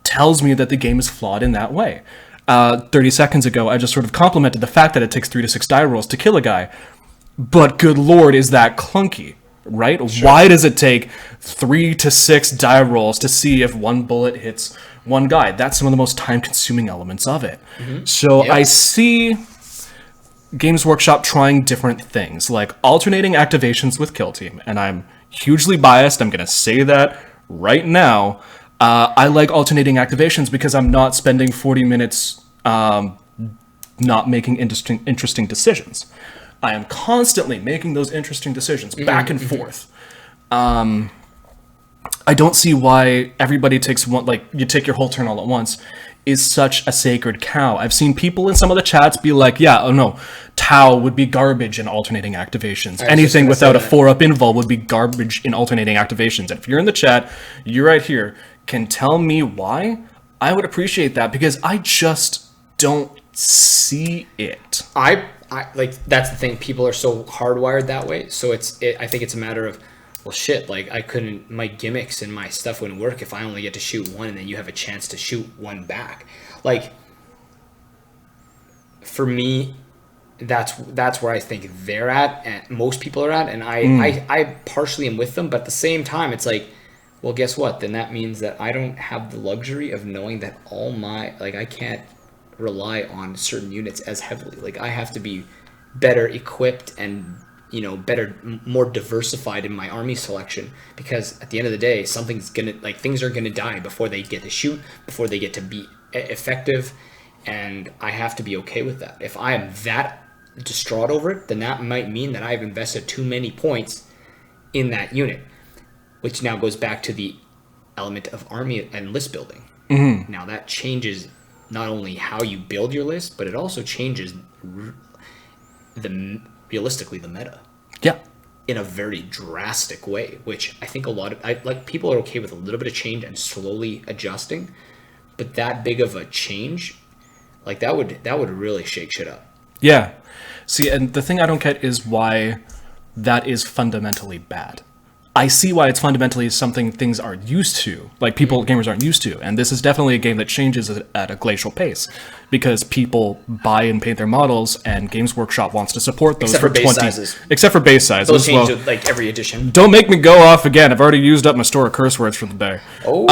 [SPEAKER 1] tells me that the game is flawed in that way. 30 seconds ago, I just sort of complimented the fact that it takes 3 to 6 die rolls to kill a guy. But good lord, is that clunky, right? Sure. Why does it take 3 to 6 die rolls to see if one bullet hits one guy? That's some of the most time-consuming elements of it. Mm-hmm. So I see Games Workshop trying different things, like alternating activations with Kill Team, and I'm hugely biased. I'm going to say that right now. I like alternating activations because I'm not spending 40 minutes not making interesting decisions. I am constantly making those interesting decisions back and forth. I don't see why everybody takes one, like you take your whole turn all at once, is such a sacred cow. I've seen people in some of the chats be like, yeah, oh no, Tau would be garbage in alternating activations. Anything without a 4-up invul would be garbage in alternating activations. And if you're in the chat, you're right here, can tell me why, I would appreciate that, because I just don't see it.
[SPEAKER 2] I like, that's the thing, people are so hardwired that way. So I think it's a matter of, well, shit, like my gimmicks and my stuff wouldn't work if I only get to shoot one and then you have a chance to shoot one back. Like, for me, that's where I think they're at, and most people are at, and I partially am with them, but at the same time, it's like, well, guess what? Then that means that I don't have the luxury of knowing that I can't rely on certain units as heavily. Like, I have to be better equipped and, better, more diversified in my army selection, because at the end of the day, things are gonna die before they get to shoot, before they get to be effective, and I have to be okay with that. If I am that distraught over it, then that might mean that I've invested too many points in that unit, which now goes back to the element of army and list building. Mm-hmm. Now that changes not only how you build your list, but it also changes realistically the meta.
[SPEAKER 1] Yeah.
[SPEAKER 2] In a very drastic way, which I think people are okay with a little bit of change and slowly adjusting, but that big of a change, like that would really shake shit up.
[SPEAKER 1] Yeah. See, and the thing I don't get is why that is fundamentally bad. I see why it's fundamentally something things are used to, like gamers aren't used to, and this is definitely a game that changes at a glacial pace, because people buy and paint their models, and Games Workshop wants to support those
[SPEAKER 2] except for base sizes.
[SPEAKER 1] Except for base sizes.
[SPEAKER 2] Those change like every edition.
[SPEAKER 1] Don't make me go off again. I've already used up my store of curse words for the day.
[SPEAKER 2] Oh,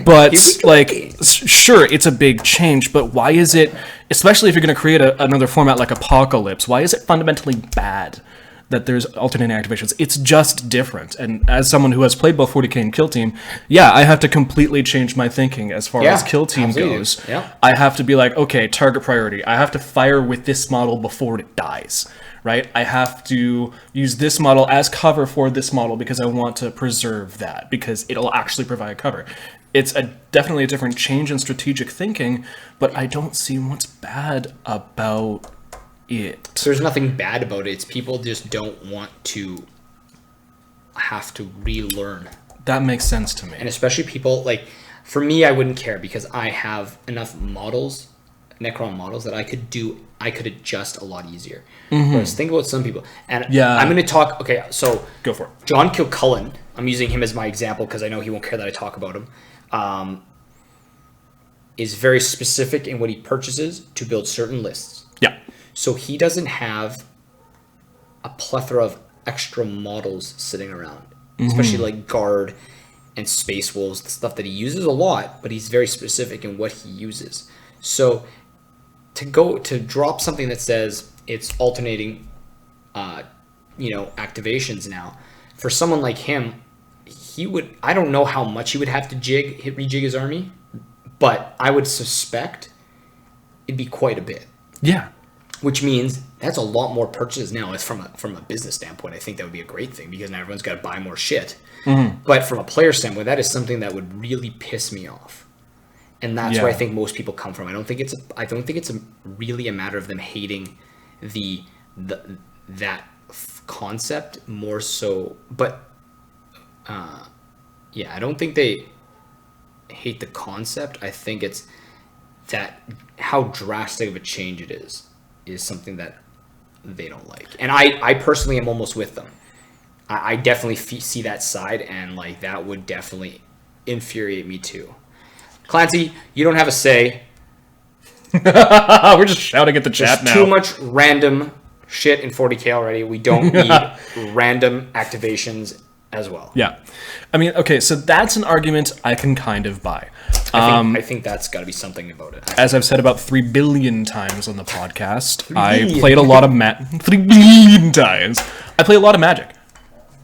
[SPEAKER 1] but like, sure, it's a big change, but why is it, especially if you're going to create another format like Apocalypse, why is it fundamentally bad that there's alternating activations? It's just different. And as someone who has played both 40K and Kill Team, yeah, I have to completely change my thinking as far as Kill Team goes.
[SPEAKER 2] Yeah.
[SPEAKER 1] I have to be like, okay, target priority. I have to fire with this model before it dies, right? I have to use this model as cover for this model because I want to preserve that, because it'll actually provide cover. It's definitely a different change in strategic thinking, but I don't see what's bad about it.
[SPEAKER 2] There's nothing bad about it. It's people just don't want to have to relearn.
[SPEAKER 1] That makes sense to me.
[SPEAKER 2] And especially people, like, for me, I wouldn't care because I have enough models, Necron models, that I could adjust a lot easier. Mm-hmm. Whereas think about some people. And I'm going to talk, okay, so
[SPEAKER 1] go for it.
[SPEAKER 2] John Kilcullen, I'm using him as my example because I know he won't care that I talk about him, is very specific in what he purchases to build certain lists.
[SPEAKER 1] Yeah.
[SPEAKER 2] So he doesn't have a plethora of extra models sitting around, especially like Guard and Space Wolves, the stuff that he uses a lot, but he's very specific in what he uses. So to drop something that says it's alternating, activations now. For someone like him, I don't know how much he would have to rejig his army, but I would suspect it'd be quite a bit.
[SPEAKER 1] Yeah.
[SPEAKER 2] Which means that's a lot more purchases now. It's from a business standpoint, I think that would be a great thing because now everyone's got to buy more shit. Mm-hmm. But from a player standpoint, that is something that would really piss me off, and that's where I think most people come from. I don't think it's really a matter of them hating that concept more so, but I don't think they hate the concept. I think it's that how drastic of a change it is something that they don't like. And I personally am almost with them. I definitely see that side, and like that would definitely infuriate me too. Clancy, you don't have a say.
[SPEAKER 1] We're just shouting at the chat now.
[SPEAKER 2] Too much random shit in 40K already. We don't need random activations as well.
[SPEAKER 1] Yeah. I mean, okay, so that's an argument I can kind of buy.
[SPEAKER 2] I think that's got to be something about it.
[SPEAKER 1] As I've said about 3 billion times on the podcast, I played a lot of 3 billion times. I play a lot of Magic.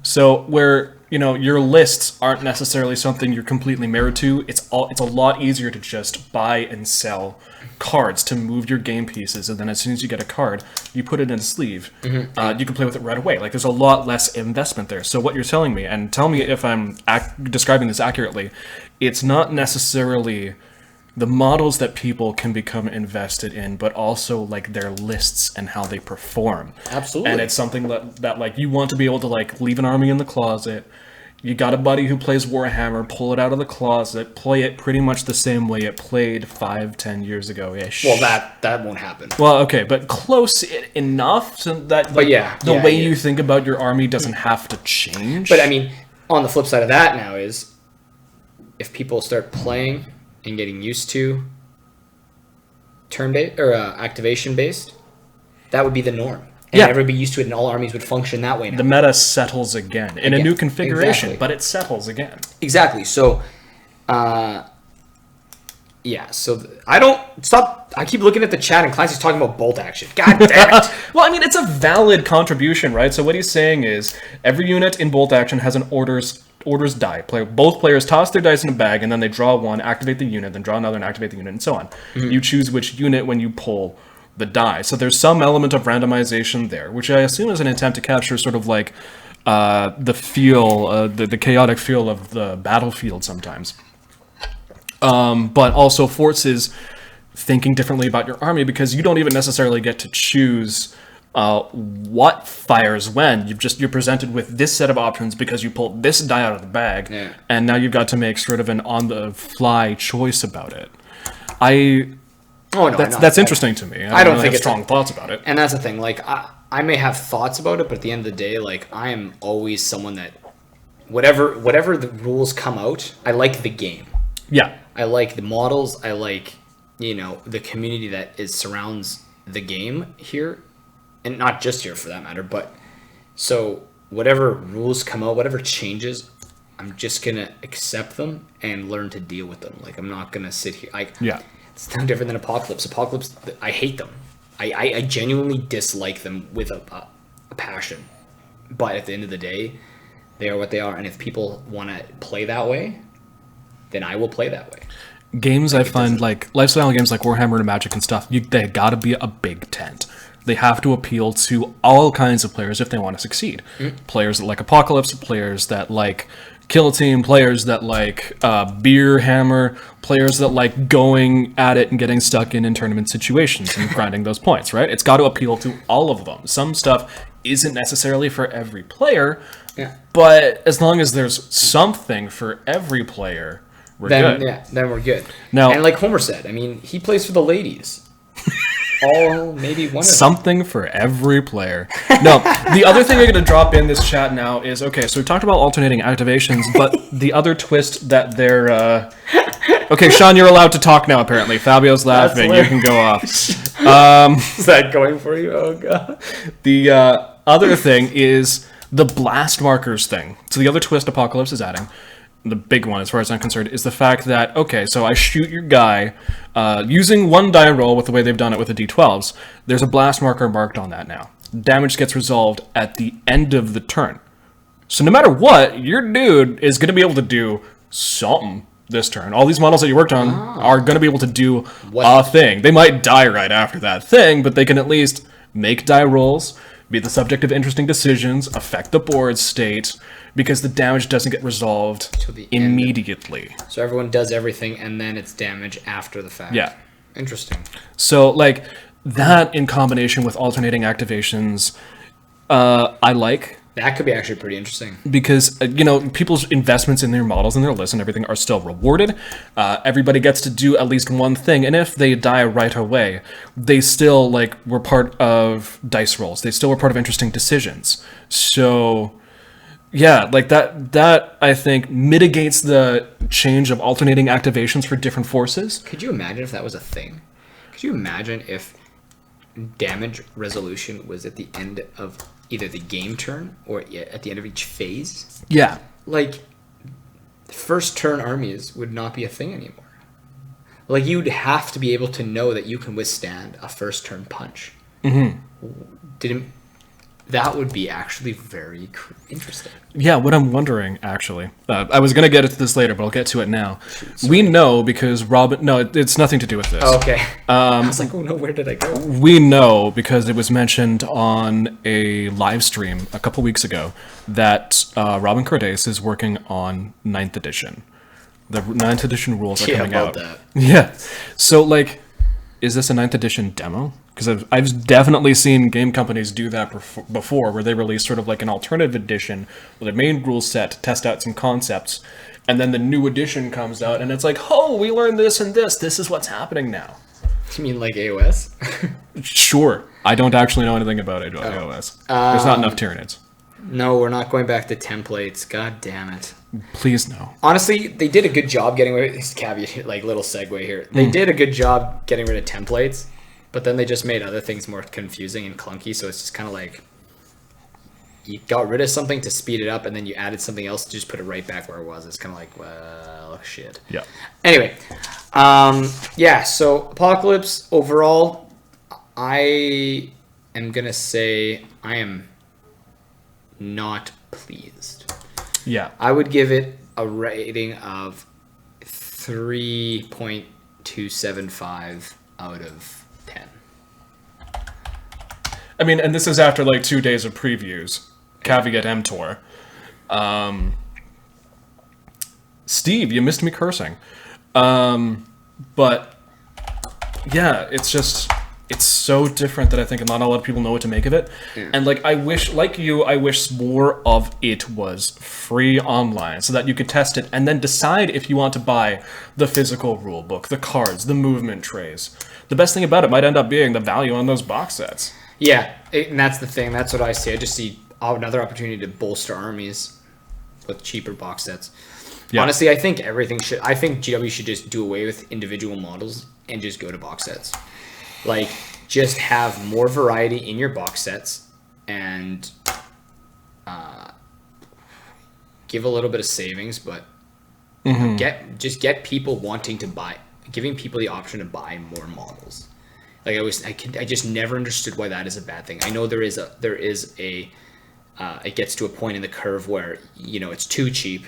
[SPEAKER 1] So where, your lists aren't necessarily something you're completely married to, it's a lot easier to just buy and sell cards to move your game pieces, and then as soon as you get a card, you put it in a sleeve. Mm-hmm. You can play with it right away. Like, there's a lot less investment there. So what you're telling me, and tell me if I'm describing this accurately, it's not necessarily the models that people can become invested in, but also like their lists and how they perform.
[SPEAKER 2] Absolutely.
[SPEAKER 1] And it's something that like you want to be able to like leave an army in the closet. You got a buddy who plays Warhammer, pull it out of the closet, play it pretty much the same way it played 5-10 years ago-ish.
[SPEAKER 2] Well, that won't happen.
[SPEAKER 1] Well, okay, but close enough so that the way you think about your army doesn't have to change.
[SPEAKER 2] But I mean, on the flip side of that now is if people start playing and getting used to turn-based or activation-based, that would be the norm. And everybody used to it, and all armies would function that way now.
[SPEAKER 1] The meta settles again in a new configuration, but it settles again.
[SPEAKER 2] Exactly. So, so I don't stop. I keep looking at the chat, and Clancy's talking about bolt action. God damn it!
[SPEAKER 1] Well, I mean, it's a valid contribution, right? So what he's saying is every unit in bolt action has an orders die. Both players toss their dice in a bag, and then they draw one, activate the unit, then draw another, and activate the unit, and so on. Mm-hmm. You choose which unit when you pull the die. So there's some element of randomization there, which I assume is an attempt to capture sort of like the feel, the chaotic feel of the battlefield sometimes. But also forces thinking differently about your army, because you don't even necessarily get to choose what fires when. You're presented with this set of options because you pulled this die out of the bag, and now you've got to make sort of an on-the-fly choice about it. That's interesting to me. I don't think it's strong thoughts about it.
[SPEAKER 2] And that's the thing. Like, I may have thoughts about it, but at the end of the day, like, I am always someone that whatever the rules come out, I like the game.
[SPEAKER 1] Yeah.
[SPEAKER 2] I like the models. I like, the community that surrounds the game here, and not just here for that matter. But so whatever rules come out, whatever changes, I'm just gonna accept them and learn to deal with them. Like, I'm not gonna sit here. It's no different than Apocalypse. Apocalypse, I hate them. I genuinely dislike them with a passion. But at the end of the day, they are what they are. And if people want to play that way, then I will play that way.
[SPEAKER 1] Games I find like lifestyle games like Warhammer and Magic and stuff, they gotta be a big tent. They have to appeal to all kinds of players if they want to succeed. Mm-hmm. Players that like Apocalypse, players that like Kill Team, players that like Beer Hammer, players that like going at it and getting stuck in tournament situations and grinding those points, right? It's got to appeal to all of them. Some stuff isn't necessarily for every player, but as long as there's something for every player, we're good.
[SPEAKER 2] Yeah, then we're good.
[SPEAKER 1] Now,
[SPEAKER 2] and like Homer said, I mean, he plays for the ladies. Maybe one of
[SPEAKER 1] something
[SPEAKER 2] them. For
[SPEAKER 1] every player. No, the other thing I'm going to drop in this chat now is, okay, so we talked about alternating activations, but the other twist that they're... Okay, Sean, you're allowed to talk now, apparently. Fabio's laughing. You can go off.
[SPEAKER 2] Is that going for you? Oh, God.
[SPEAKER 1] The other thing is the blast markers thing. So the other twist Apocalypse is adding the big one as far as I'm concerned, is the fact that, okay, so I shoot your guy using one die roll with the way they've done it with the D12s. There's a blast marker marked on that now. Damage gets resolved at the end of the turn. So no matter what, your dude is going to be able to do something this turn. All these models that you worked on are going to be able to do a thing. They might die right after that thing, but they can at least make die rolls, be the subject of interesting decisions, affect the board state, because the damage doesn't get resolved immediately.
[SPEAKER 2] So everyone does everything, and then it's damage after the fact.
[SPEAKER 1] Yeah.
[SPEAKER 2] Interesting.
[SPEAKER 1] So, like, that in combination with alternating activations, I like.
[SPEAKER 2] That could be actually pretty interesting.
[SPEAKER 1] Because, people's investments in their models and their lists and everything are still rewarded. Everybody gets to do at least one thing. And if they die right away, they still, were part of dice rolls. They still were part of interesting decisions. So, yeah, that I think mitigates the change of alternating activations for different forces.
[SPEAKER 2] Could you imagine if that was a thing? Could you imagine if damage resolution was at the end of either the game turn or at the end of each phase?
[SPEAKER 1] Yeah.
[SPEAKER 2] First turn armies would not be a thing anymore. You'd have to be able to know that you can withstand a first turn punch. Mm-hmm. That would be actually very interesting.
[SPEAKER 1] Yeah, what I'm wondering, actually, I was going to get to this later, but I'll get to it now. We know because Robin... No, it's nothing to do with this.
[SPEAKER 2] Oh, okay. I was like, oh no, where did I go?
[SPEAKER 1] We know because it was mentioned on a live stream a couple weeks ago that Robin Cordes is working on 9th edition. The 9th edition rules are coming out.
[SPEAKER 2] That.
[SPEAKER 1] Yeah. So, is this a 9th edition demo? Because I've definitely seen game companies do that before, where they release sort of an alternative edition with a main rule set to test out some concepts, and then the new edition comes out, and it's oh, we learned this and this. This is what's happening now.
[SPEAKER 2] You mean AOS?
[SPEAKER 1] Sure. I don't actually know anything about AOS. There's not enough Tyranids.
[SPEAKER 2] No, we're not going back to templates. God damn it.
[SPEAKER 1] Please no.
[SPEAKER 2] Honestly, they did a good job getting rid of this caveat, little segue here. They did a good job getting rid of templates, but then they just made other things more confusing and clunky, so it's just kind of you got rid of something to speed it up, and then you added something else to just put it right back where it was. It's kind of well, shit.
[SPEAKER 1] Yeah.
[SPEAKER 2] Anyway, so Apocalypse, overall, I am going to say I am not pleased.
[SPEAKER 1] Yeah.
[SPEAKER 2] I would give it a rating of 3.275 out of 10.
[SPEAKER 1] I mean, and this is after 2 days of previews. Caveat emptor. Steve, you missed me cursing. But yeah, it's so different that I think not a lot of people know what to make of it. Yeah. And I wish, I wish more of it was free online so that you could test it and then decide if you want to buy the physical rule book, the cards, the movement trays. The best thing about it might end up being the value on those box sets.
[SPEAKER 2] Yeah, and that's the thing. That's what I see. I just see another opportunity to bolster armies with cheaper box sets. Yeah. Honestly, I think GW should just do away with individual models and just go to box sets. Just have more variety in your box sets and give a little bit of savings, but get people wanting to buy, giving people the option to buy more models. I just never understood why that is a bad thing. I know there is a it gets to a point in the curve where it's too cheap,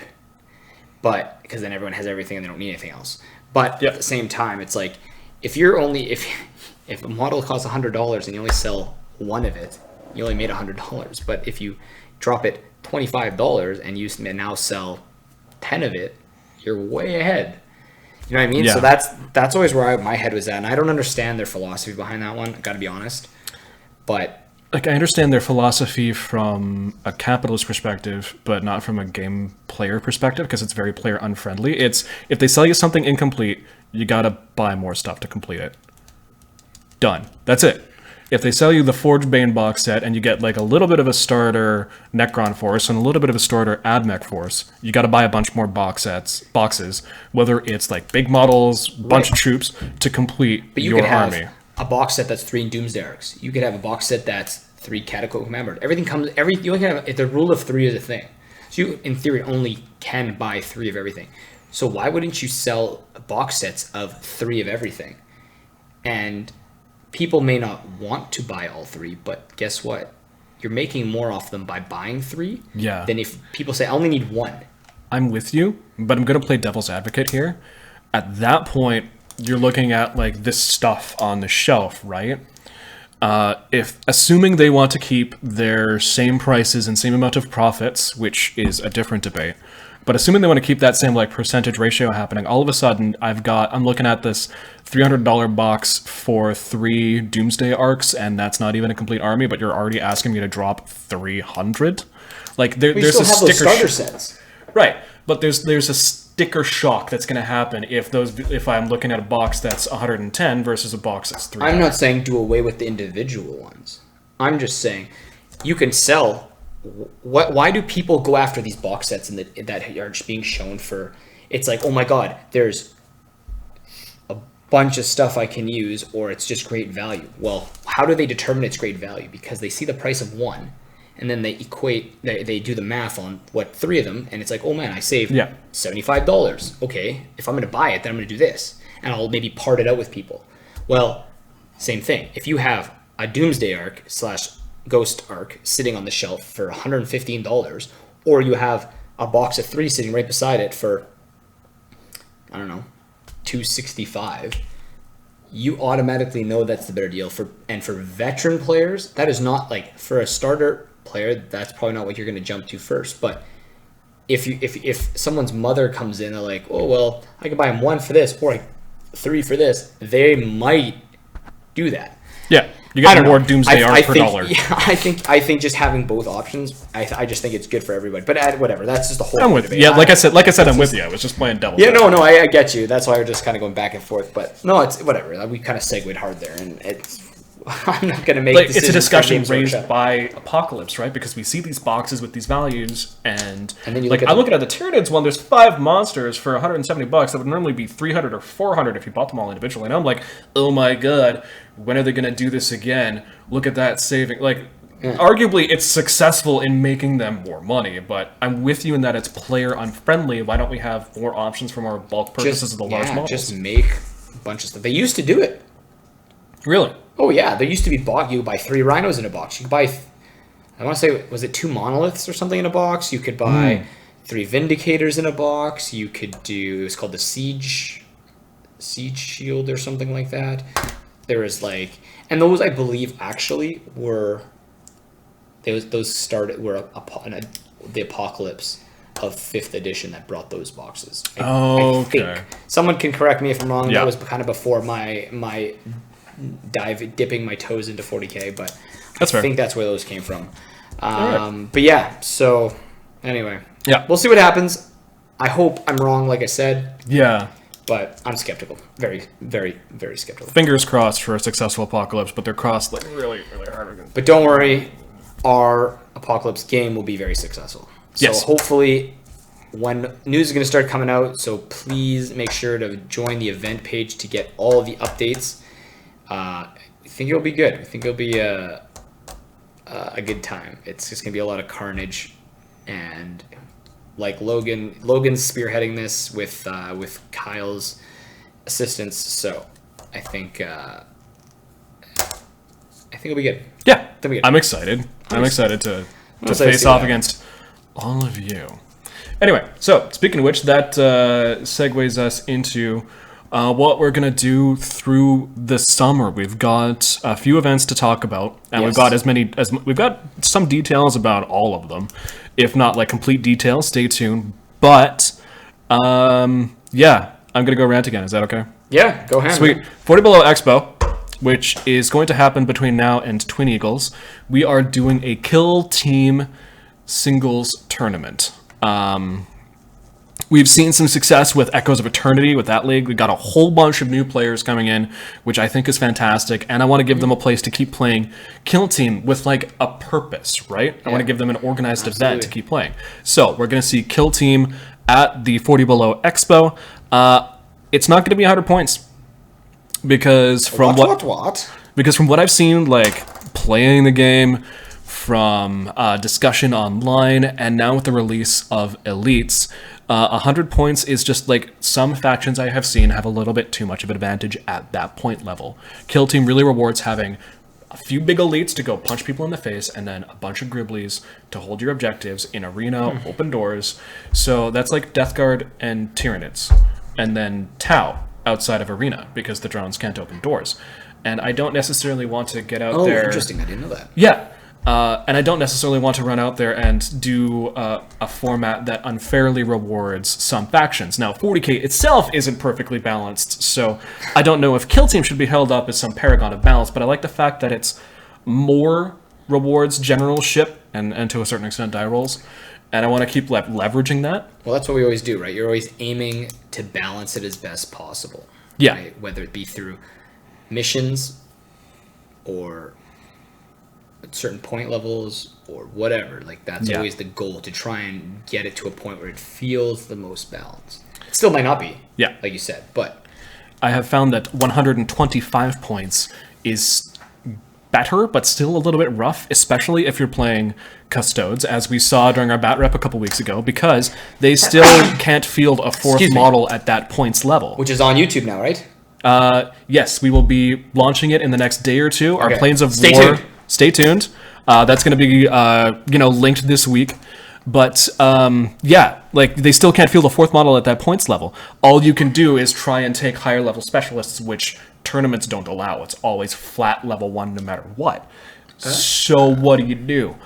[SPEAKER 2] but because then everyone has everything and they don't need anything else. But at the same time, it's if a model costs $100 and you only sell one of it, you only made $100. But if you drop it $25 and you now sell 10 of it, you're way ahead. You know what I mean? Yeah. So that's always where my head was at, and I don't understand their philosophy behind that one. I got to be honest, but
[SPEAKER 1] I understand their philosophy from a capitalist perspective, but not from a game player perspective, because it's very player unfriendly. It's if they sell you something incomplete, you got to buy more stuff to complete it. Done. That's it. If they sell you the Forge Bane box set and you get a little bit of a starter Necron Force and a little bit of a starter Admech Force, you got to buy a bunch more boxes, whether it's big models, bunch of troops to complete your army.
[SPEAKER 2] Have a box set that's 3 Doomsday Arcs. You could have a box set that's 3 Catacomb Members. Everything comes. You only have if the rule of 3 is a thing. So you, in theory, only can buy 3 of everything. So why wouldn't you sell box sets of 3 of everything? And people may not want to buy all 3, but guess what? You're making more off them by buying 3 than if people say, I only need 1.
[SPEAKER 1] I'm with you, but I'm going to play devil's advocate here. At that point, you're looking at like this stuff on the shelf, right? If assuming they want to keep their same prices and same amount of profits, which is a different debate, but assuming they want to keep that same like percentage ratio happening, all of a sudden I'm looking at this $300 box for 3 Doomsday Arcs, and that's not even a complete army, but you're already asking me to drop 300. Like there's a sticker
[SPEAKER 2] starter sets,
[SPEAKER 1] right? But there's a sticker shock that's going to happen if I'm looking at a box that's 110 versus a box that's 300.
[SPEAKER 2] I'm not saying do away with the individual ones. I'm just saying you can sell. Why do people go after these box sets that are just being shown for? It's like, oh my god, there's a bunch of stuff I can use, or it's just great value. Well, how do they determine it's great value? Because they see the price of 1. And then they they do the math on 3 of them, and it's like, oh man, I saved $75. Okay, if I'm going to buy it, then I'm going to do this, and I'll maybe part it out with people. Well, same thing. If you have a Doomsday Arc / Ghost Arc sitting on the shelf for $115, or you have a box of 3 sitting right beside it for, I don't know, $265, you automatically know that's the better deal. For veteran players, that is not like, for a starter player, that's probably not what you're going to jump to first. But if someone's mother comes in, they're like, oh well, I can buy them 1 for this or 3 for this, they might do that.
[SPEAKER 1] Yeah, you get more Doomsday Arc per dollar.
[SPEAKER 2] Yeah, I think just having both options, I just think it's good for everybody. But whatever, that's just the whole.
[SPEAKER 1] I'm with you. Yeah, like I said, I'm with you. I was just playing devil.
[SPEAKER 2] Yeah, no, I get you. That's why we're just kind of going back and forth. But no, it's whatever. We kind of segued hard there, and it's. I'm not going to make.
[SPEAKER 1] Like, it's a discussion raised by Apocalypse, right? Because we see these boxes with these values, and
[SPEAKER 2] then you
[SPEAKER 1] like I'm looking at the Tyranids one. There's 5 monsters for $170. That would normally be $300 or $400 if you bought them all individually. And I'm like, oh my god, when are they going to do this again? Look at that saving. Like, arguably, it's successful in making them more money. But I'm with you in that it's player unfriendly. Why don't we have more options for more bulk purchases of the large models?
[SPEAKER 2] Just make a bunch of stuff. They used to do it.
[SPEAKER 1] Really?
[SPEAKER 2] Oh yeah, there used to be you could buy 3 rhinos in a box. You could buy, I want to say, was it 2 monoliths or something in a box? You could buy 3 vindicators in a box. You could do, it was called the siege shield or something like that. There was like, and those I believe actually were, those started were the Apocalypse of 5th edition that brought those boxes. I think. Someone can correct me if I'm wrong. Yeah. That was kind of before my dipping my toes into 40k, but I think that's where those came from. Right. But yeah, so anyway, we'll see what happens. I hope I'm wrong, like I said.
[SPEAKER 1] Yeah,
[SPEAKER 2] but I'm skeptical. Very, very, very skeptical.
[SPEAKER 1] Fingers crossed for a successful Apocalypse, but they're crossed like really, really hard.
[SPEAKER 2] But don't worry, our Apocalypse game will be very successful. So hopefully, when news is going to start coming out, so please make sure to join the event page to get all of the updates. I think it'll be good. I think it'll be a good time. It's just gonna be a lot of carnage, and like Logan's spearheading this with Kyle's assistance. So I think it'll be good.
[SPEAKER 1] Yeah, it'll be good. I'm excited. I'm excited to face off against all of you. Anyway, so speaking of which, that segues us into. What we're going to do through the summer. We've got a few events to talk about, and we've got we've got some details about all of them. If not like complete details, stay tuned. But I'm going to go rant again. Is that okay?
[SPEAKER 2] Yeah, go ahead.
[SPEAKER 1] Sweet. 40 Below Expo, which is going to happen between now and Twin Eagles. We are doing a kill team singles tournament. We've seen some success with Echoes of Eternity with that league. We've got a whole bunch of new players coming in, which I think is fantastic. And I want to give them a place to keep playing Kill Team with like a purpose, right? I want to give them an organized event to keep playing. So we're going to see Kill Team at the 40 Below Expo. It's not going to be 100 points because from what I've seen, like playing the game from discussion online, and now with the release of Elites, 100 points is just like some factions I have seen have a little bit too much of an advantage at that point level. Kill Team really rewards having a few big elites to go punch people in the face, and then a bunch of Griblies to hold your objectives in arena, open doors. So that's like Death Guard and Tyranids, and then Tau outside of arena because the drones can't open doors. And I don't necessarily want to get out there.
[SPEAKER 2] Oh, interesting. I didn't know that.
[SPEAKER 1] Yeah. And I don't necessarily want to run out there and do a format that unfairly rewards some factions. Now, 40k itself isn't perfectly balanced, so I don't know if Kill Team should be held up as some paragon of balance, but I like the fact that it's more rewards generalship and to a certain extent die rolls, and I want to keep leveraging that.
[SPEAKER 2] Well, that's what we always do, right? You're always aiming to balance it as best possible.
[SPEAKER 1] Yeah.
[SPEAKER 2] Right? Whether it be through missions or certain point levels or whatever, like that's always the goal, to try and get it to a point where it feels the most balanced. It still might not be, like you said, but
[SPEAKER 1] I have found that 125 points is better, but still a little bit rough, especially if you're playing Custodes, as we saw during our bat rep a couple weeks ago, because they still can't field a fourth model at that points level.
[SPEAKER 2] Which is on YouTube now, right?
[SPEAKER 1] Yes, we will be launching it in the next day or two. Our Planes of
[SPEAKER 2] Stay
[SPEAKER 1] War.
[SPEAKER 2] tuned.
[SPEAKER 1] Stay tuned. That's going to be, linked this week. But, like, they still can't field a fourth model at that points level. All you can do is try and take higher level specialists, which tournaments don't allow. It's always flat level 1 no matter what. So what do?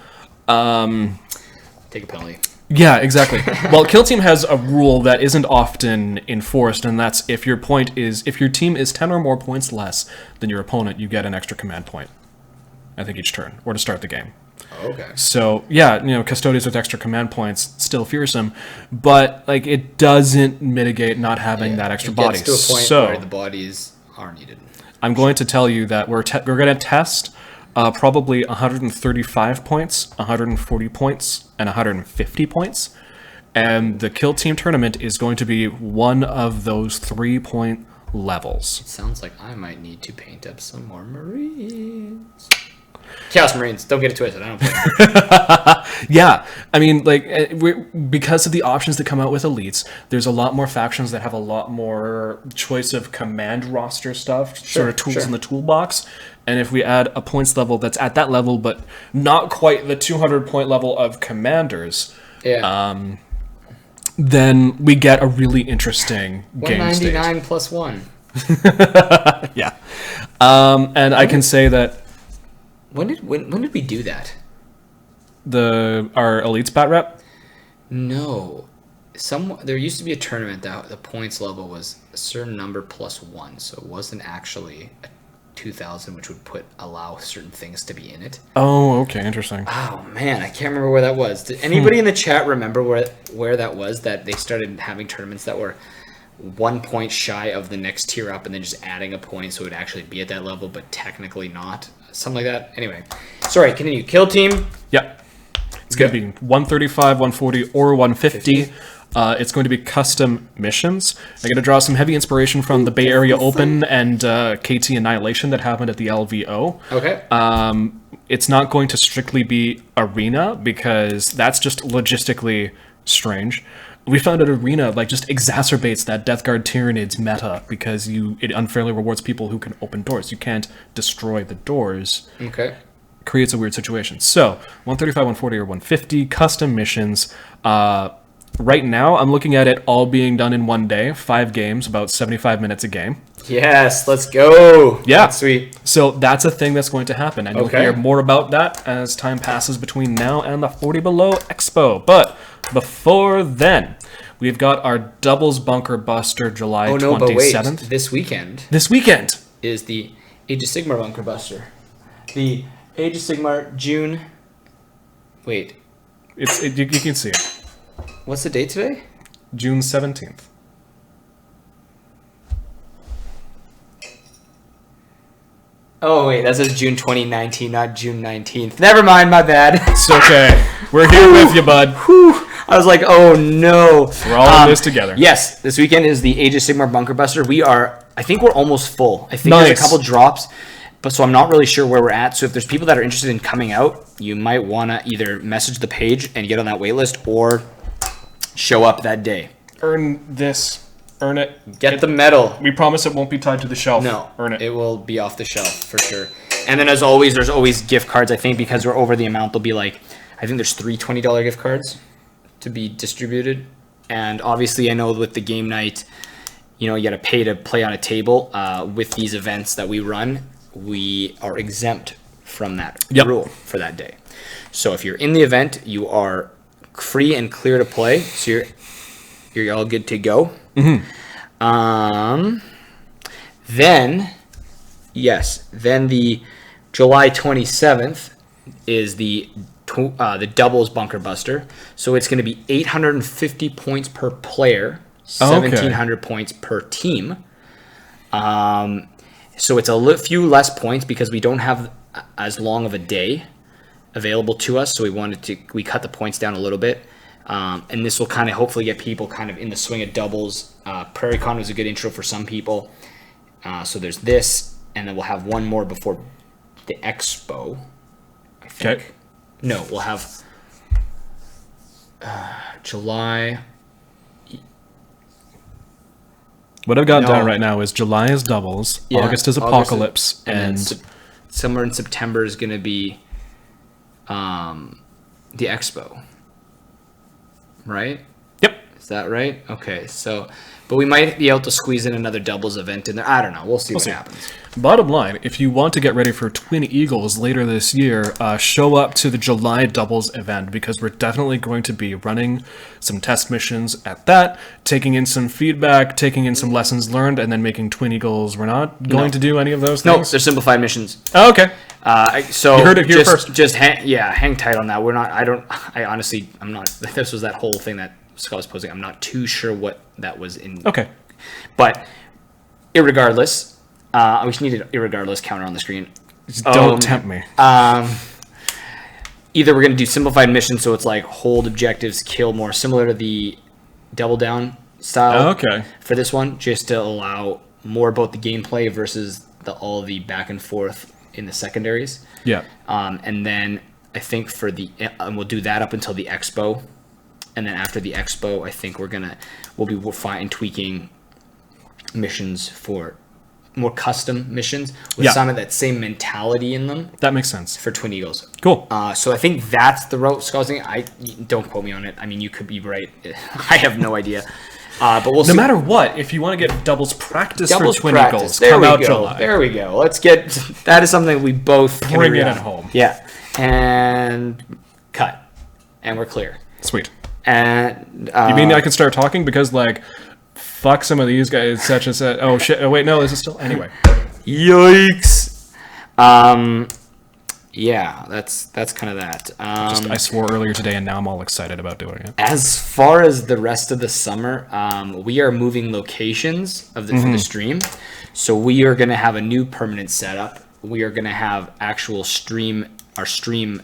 [SPEAKER 2] Take a penalty.
[SPEAKER 1] Yeah, exactly. Well, Kill Team has a rule that isn't often enforced, and that's if your team is 10 or more points less than your opponent, you get an extra command point, I think, each turn, or to start the game.
[SPEAKER 2] Okay.
[SPEAKER 1] So, Custodians with extra command points, still fearsome, but, like, it doesn't mitigate not having that extra body.
[SPEAKER 2] It gets to a point where the bodies are needed.
[SPEAKER 1] I'm going to tell you that we're going to test probably 135 points, 140 points, and 150 points. And the Kill Team tournament is going to be one of those 3-point levels.
[SPEAKER 2] It sounds like I might need to paint up some more Marines. Chaos Marines, don't get it twisted. I don't play.
[SPEAKER 1] Yeah, I mean, like, because of the options that come out with Elites, there's a lot more factions that have a lot more choice of command roster stuff, sort of tools in the toolbox. And if we add a points level that's at that level, but not quite the 200-point level of commanders, then we get a really interesting game state.
[SPEAKER 2] 199 plus 1.
[SPEAKER 1] Yeah. And I can say that...
[SPEAKER 2] When did we do that?
[SPEAKER 1] Our Elites bat rep?
[SPEAKER 2] No. There used to be a tournament that the points level was a certain number plus 1, so it wasn't actually a 2,000, which would allow certain things to be in it.
[SPEAKER 1] Oh, okay, interesting.
[SPEAKER 2] Oh man, I can't remember where that was. Did anybody in the chat remember where that was? That they started having tournaments that were 1 point shy of the next tier up, and then just adding a point so it would actually be at that level, but technically not. Something like that. Anyway, sorry. Continue. Kill Team.
[SPEAKER 1] Yep. It's going to be 135, 140, or 150. It's going to be custom missions. I'm going to draw some heavy inspiration from the Bay Area Open and KT Annihilation that happened at the LVO.
[SPEAKER 2] Okay.
[SPEAKER 1] It's not going to strictly be arena because that's just logistically strange. We found that arena just exacerbates that Death Guard Tyranids meta because it unfairly rewards people who can open doors. You can't destroy the doors.
[SPEAKER 2] Okay.
[SPEAKER 1] Creates a weird situation. So 135, 140, or 150 custom missions. Right now, I'm looking at it all being done in one day. 5 games, about 75 minutes a game.
[SPEAKER 2] Yes, let's go.
[SPEAKER 1] Yeah.
[SPEAKER 2] That's sweet.
[SPEAKER 1] So that's a thing that's going to happen. And you'll hear more about that as time passes between now and the 40 Below Expo. But before then, we've got our Doubles Bunker Buster July 27th.
[SPEAKER 2] But wait. This weekend is the Age of Sigmar Bunker Buster. The Age of Sigmar June... Wait.
[SPEAKER 1] You can see it.
[SPEAKER 2] What's the date today?
[SPEAKER 1] June 17th.
[SPEAKER 2] Oh, wait, that says June 2019, not June 19th. Never mind, my bad.
[SPEAKER 1] It's okay. We're here with you, bud.
[SPEAKER 2] I was like, oh, no.
[SPEAKER 1] We're all in this together.
[SPEAKER 2] Yes, this weekend is the Age of Sigmar Bunker Buster. I think we're almost full. I think
[SPEAKER 1] Nice.
[SPEAKER 2] there's a couple drops. But so I'm not really sure where we're at. So if there's people that are interested in coming out, you might want to either message the page and get on that wait list or show up that day.
[SPEAKER 1] Earn this. Earn it.
[SPEAKER 2] Get the medal.
[SPEAKER 1] We promise it won't be tied to the shelf.
[SPEAKER 2] No.
[SPEAKER 1] Earn it.
[SPEAKER 2] It will be off the shelf for sure. And then as always, there's always gift cards. I think because we're over the amount, there'll be like, I think there's 3 $20 gift cards to be distributed. And obviously I know with the game night, you got to pay to play on a table. With these events that we run, we are exempt from that rule for that day. So if you're in the event, you are free and clear to play. So you're all good to go.
[SPEAKER 1] Mm-hmm.
[SPEAKER 2] Then the July 27th is the doubles bunker buster. So it's going to be 850 points per player, 1,700 points per team. So it's a few less points because we don't have as long of a day available to us. So we cut the points down a little bit. And this will kind of hopefully get people kind of in the swing of doubles. Prairie Con was a good intro for some people. So there's this, and then we'll have one more before the expo, I think.
[SPEAKER 1] Okay.
[SPEAKER 2] No, we'll have July.
[SPEAKER 1] What I've got down right now is July is doubles, August is Apocalypse, and
[SPEAKER 2] somewhere in September is going to be the expo. Right?
[SPEAKER 1] Yep.
[SPEAKER 2] Is that right? Okay, but we might be able to squeeze in another doubles event in there. I don't know. We'll see what happens.
[SPEAKER 1] Bottom line, if you want to get ready for Twin Eagles later this year, show up to the July doubles event because we're definitely going to be running some test missions at that, taking in some feedback, taking in some lessons learned, and then making Twin Eagles. We're not going to do any of those things?
[SPEAKER 2] No, they're simplified missions.
[SPEAKER 1] Oh, okay.
[SPEAKER 2] So
[SPEAKER 1] you heard it here first.
[SPEAKER 2] Just hang tight on that. I honestly, I'm not. This was that whole thing that Scott was posing. I'm not too sure what that was in.
[SPEAKER 1] Okay.
[SPEAKER 2] But irregardless, we just need an irregardless counter on the screen.
[SPEAKER 1] Just don't tempt me.
[SPEAKER 2] Either we're going to do simplified missions, so it's like hold objectives, kill more, similar to the double down style.
[SPEAKER 1] Okay.
[SPEAKER 2] For this one, just to allow more about the gameplay versus all the back and forth in the secondaries.
[SPEAKER 1] Yeah.
[SPEAKER 2] And then I think we'll do that up until the expo. And then after the expo, I think we'll be fine tweaking missions for more custom missions with some of that same mentality in them.
[SPEAKER 1] That makes sense.
[SPEAKER 2] For Twin Eagles.
[SPEAKER 1] Cool.
[SPEAKER 2] So I think that's the route Scott's thinking. Don't quote me on it. I mean, you could be right. I have no idea. But we'll see.
[SPEAKER 1] No matter what, if you want to get doubles practice for Twin Eagles,
[SPEAKER 2] come
[SPEAKER 1] out July.
[SPEAKER 2] There we go. That is something we both can
[SPEAKER 1] bring
[SPEAKER 2] agree
[SPEAKER 1] it
[SPEAKER 2] on.
[SPEAKER 1] at home.
[SPEAKER 2] Yeah. And cut. And we're clear.
[SPEAKER 1] Sweet.
[SPEAKER 2] And
[SPEAKER 1] you mean I can start talking because fuck some of these guys such as that. Oh shit! Oh wait, no, this is still anyway.
[SPEAKER 2] Yikes. Yeah, that's kind of that.
[SPEAKER 1] I swore earlier today, and now I'm all excited about doing it.
[SPEAKER 2] As far as the rest of the summer, we are moving locations for the stream, so we are going to have a new permanent setup. We are going to have actual our stream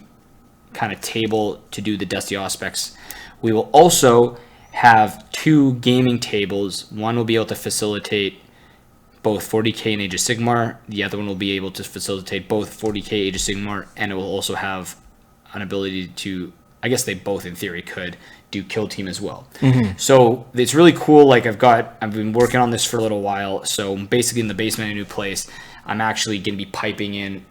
[SPEAKER 2] kind of table to do the Dusty Auspex. We will also have 2 gaming tables. One will be able to facilitate both 40K and Age of Sigmar. The other one will be able to facilitate both 40K, Age of Sigmar, and it will also have an ability to, I guess they both in theory could, do Kill Team as well. Mm-hmm. So it's really cool. I've been working on this for a little while. So basically in the basement of a new place, I'm actually going to be piping in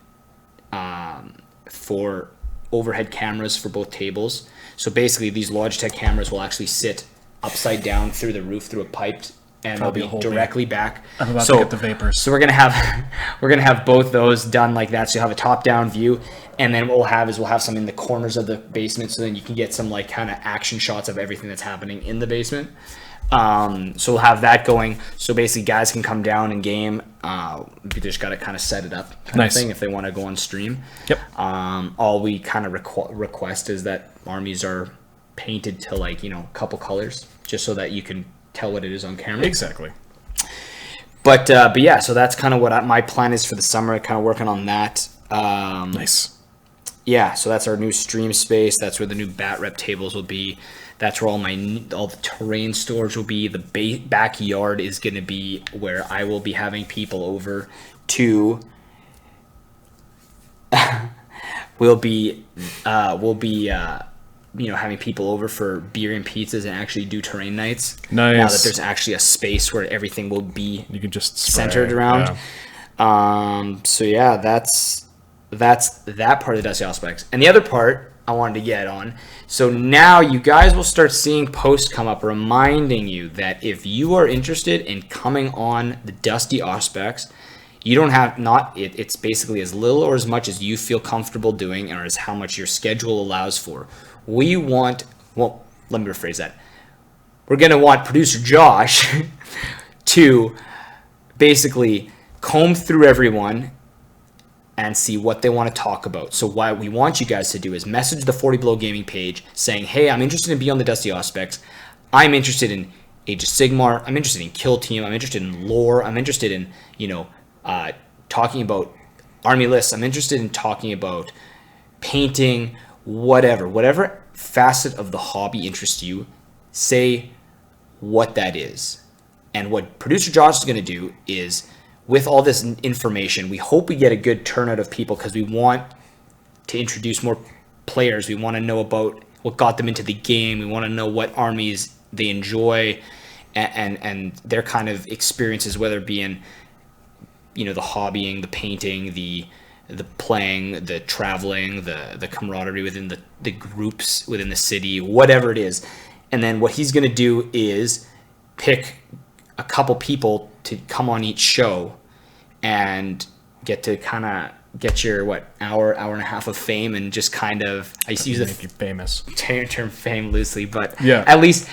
[SPEAKER 2] for overhead cameras for both tables. So basically these Logitech cameras will actually sit upside down through the roof through a pipe, and they'll be directly back.
[SPEAKER 1] I'm about to get the vapors.
[SPEAKER 2] So we're gonna have both those done like that. So you'll have a top-down view, and then what we'll have some in the corners of the basement, so then you can get some kind of action shots of everything that's happening in the basement. So we'll have that going. So basically, guys can come down and game. You just got to kind of set it up, kind of thing, if they want to go on stream.
[SPEAKER 1] Yep.
[SPEAKER 2] All we kind of request is that armies are painted to a couple colors, just so that you can tell what it is on camera.
[SPEAKER 1] Exactly.
[SPEAKER 2] But yeah, so that's kind of what my plan is for the summer. Kind of working on that.
[SPEAKER 1] Nice.
[SPEAKER 2] Yeah, so that's our new stream space. That's where the new bat rep tables will be. That's where all the terrain storage will be. The backyard is going to be where I will be having people over to we'll be having people over for beer and pizzas and actually do terrain nights.
[SPEAKER 1] Nice.
[SPEAKER 2] Now that there's actually a space where everything will be
[SPEAKER 1] You can just
[SPEAKER 2] centered around.
[SPEAKER 1] Yeah.
[SPEAKER 2] So yeah, that's that part of the Dusty Auspex. And the other part I wanted to get on. So now you guys will start seeing posts come up reminding you that if you are interested in coming on the Dusty Auspex, you don't have it's basically as little or as much as you feel comfortable doing or as how much your schedule allows for. Let me rephrase that. We're going to want producer Josh to basically comb through everyone and see what they want to talk about. So what we want you guys to do is message the 40 Below Gaming page saying, hey, I'm interested in being on the Dusty Auspex. I'm interested in Age of Sigmar. I'm interested in Kill Team. I'm interested in lore. I'm interested in, talking about army lists. I'm interested in talking about painting, whatever facet of the hobby interests you. Say what that is. And what producer Josh is going to do is, with all this information, we hope we get a good turnout of people because we want to introduce more players. We want to know about what got them into the game. We want to know what armies they enjoy and their kind of experiences, whether it be in, the hobbying, the painting, the playing, the traveling, the camaraderie within the groups within the city, whatever it is. And then what he's going to do is pick a couple people to come on each show and get to kind of get your hour and a half of fame and just kind of, I use the
[SPEAKER 1] famous
[SPEAKER 2] term fame loosely, but
[SPEAKER 1] yeah,
[SPEAKER 2] at least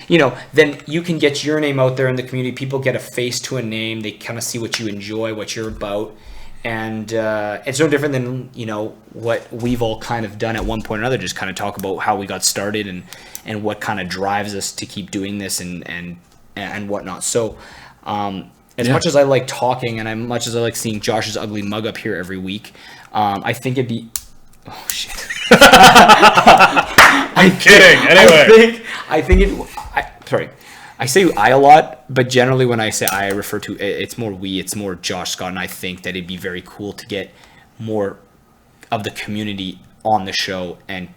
[SPEAKER 2] then you can get your name out there in the community. People get a face to a name. They kind of see what you enjoy, what you're about, and it's no different than what we've all kind of done at one point or another. Just kind of talk about how we got started and what kind of drives us to keep doing this and whatnot. So. As much as I like talking and as much as I like seeing Josh's ugly mug up here every week, I think it'd be... Oh, shit.
[SPEAKER 1] I'm kidding. Anyway.
[SPEAKER 2] Sorry. I say I a lot, but generally when I say I refer to... It's more we, it's more Josh, Scott, and I think that it'd be very cool to get more of the community on the show and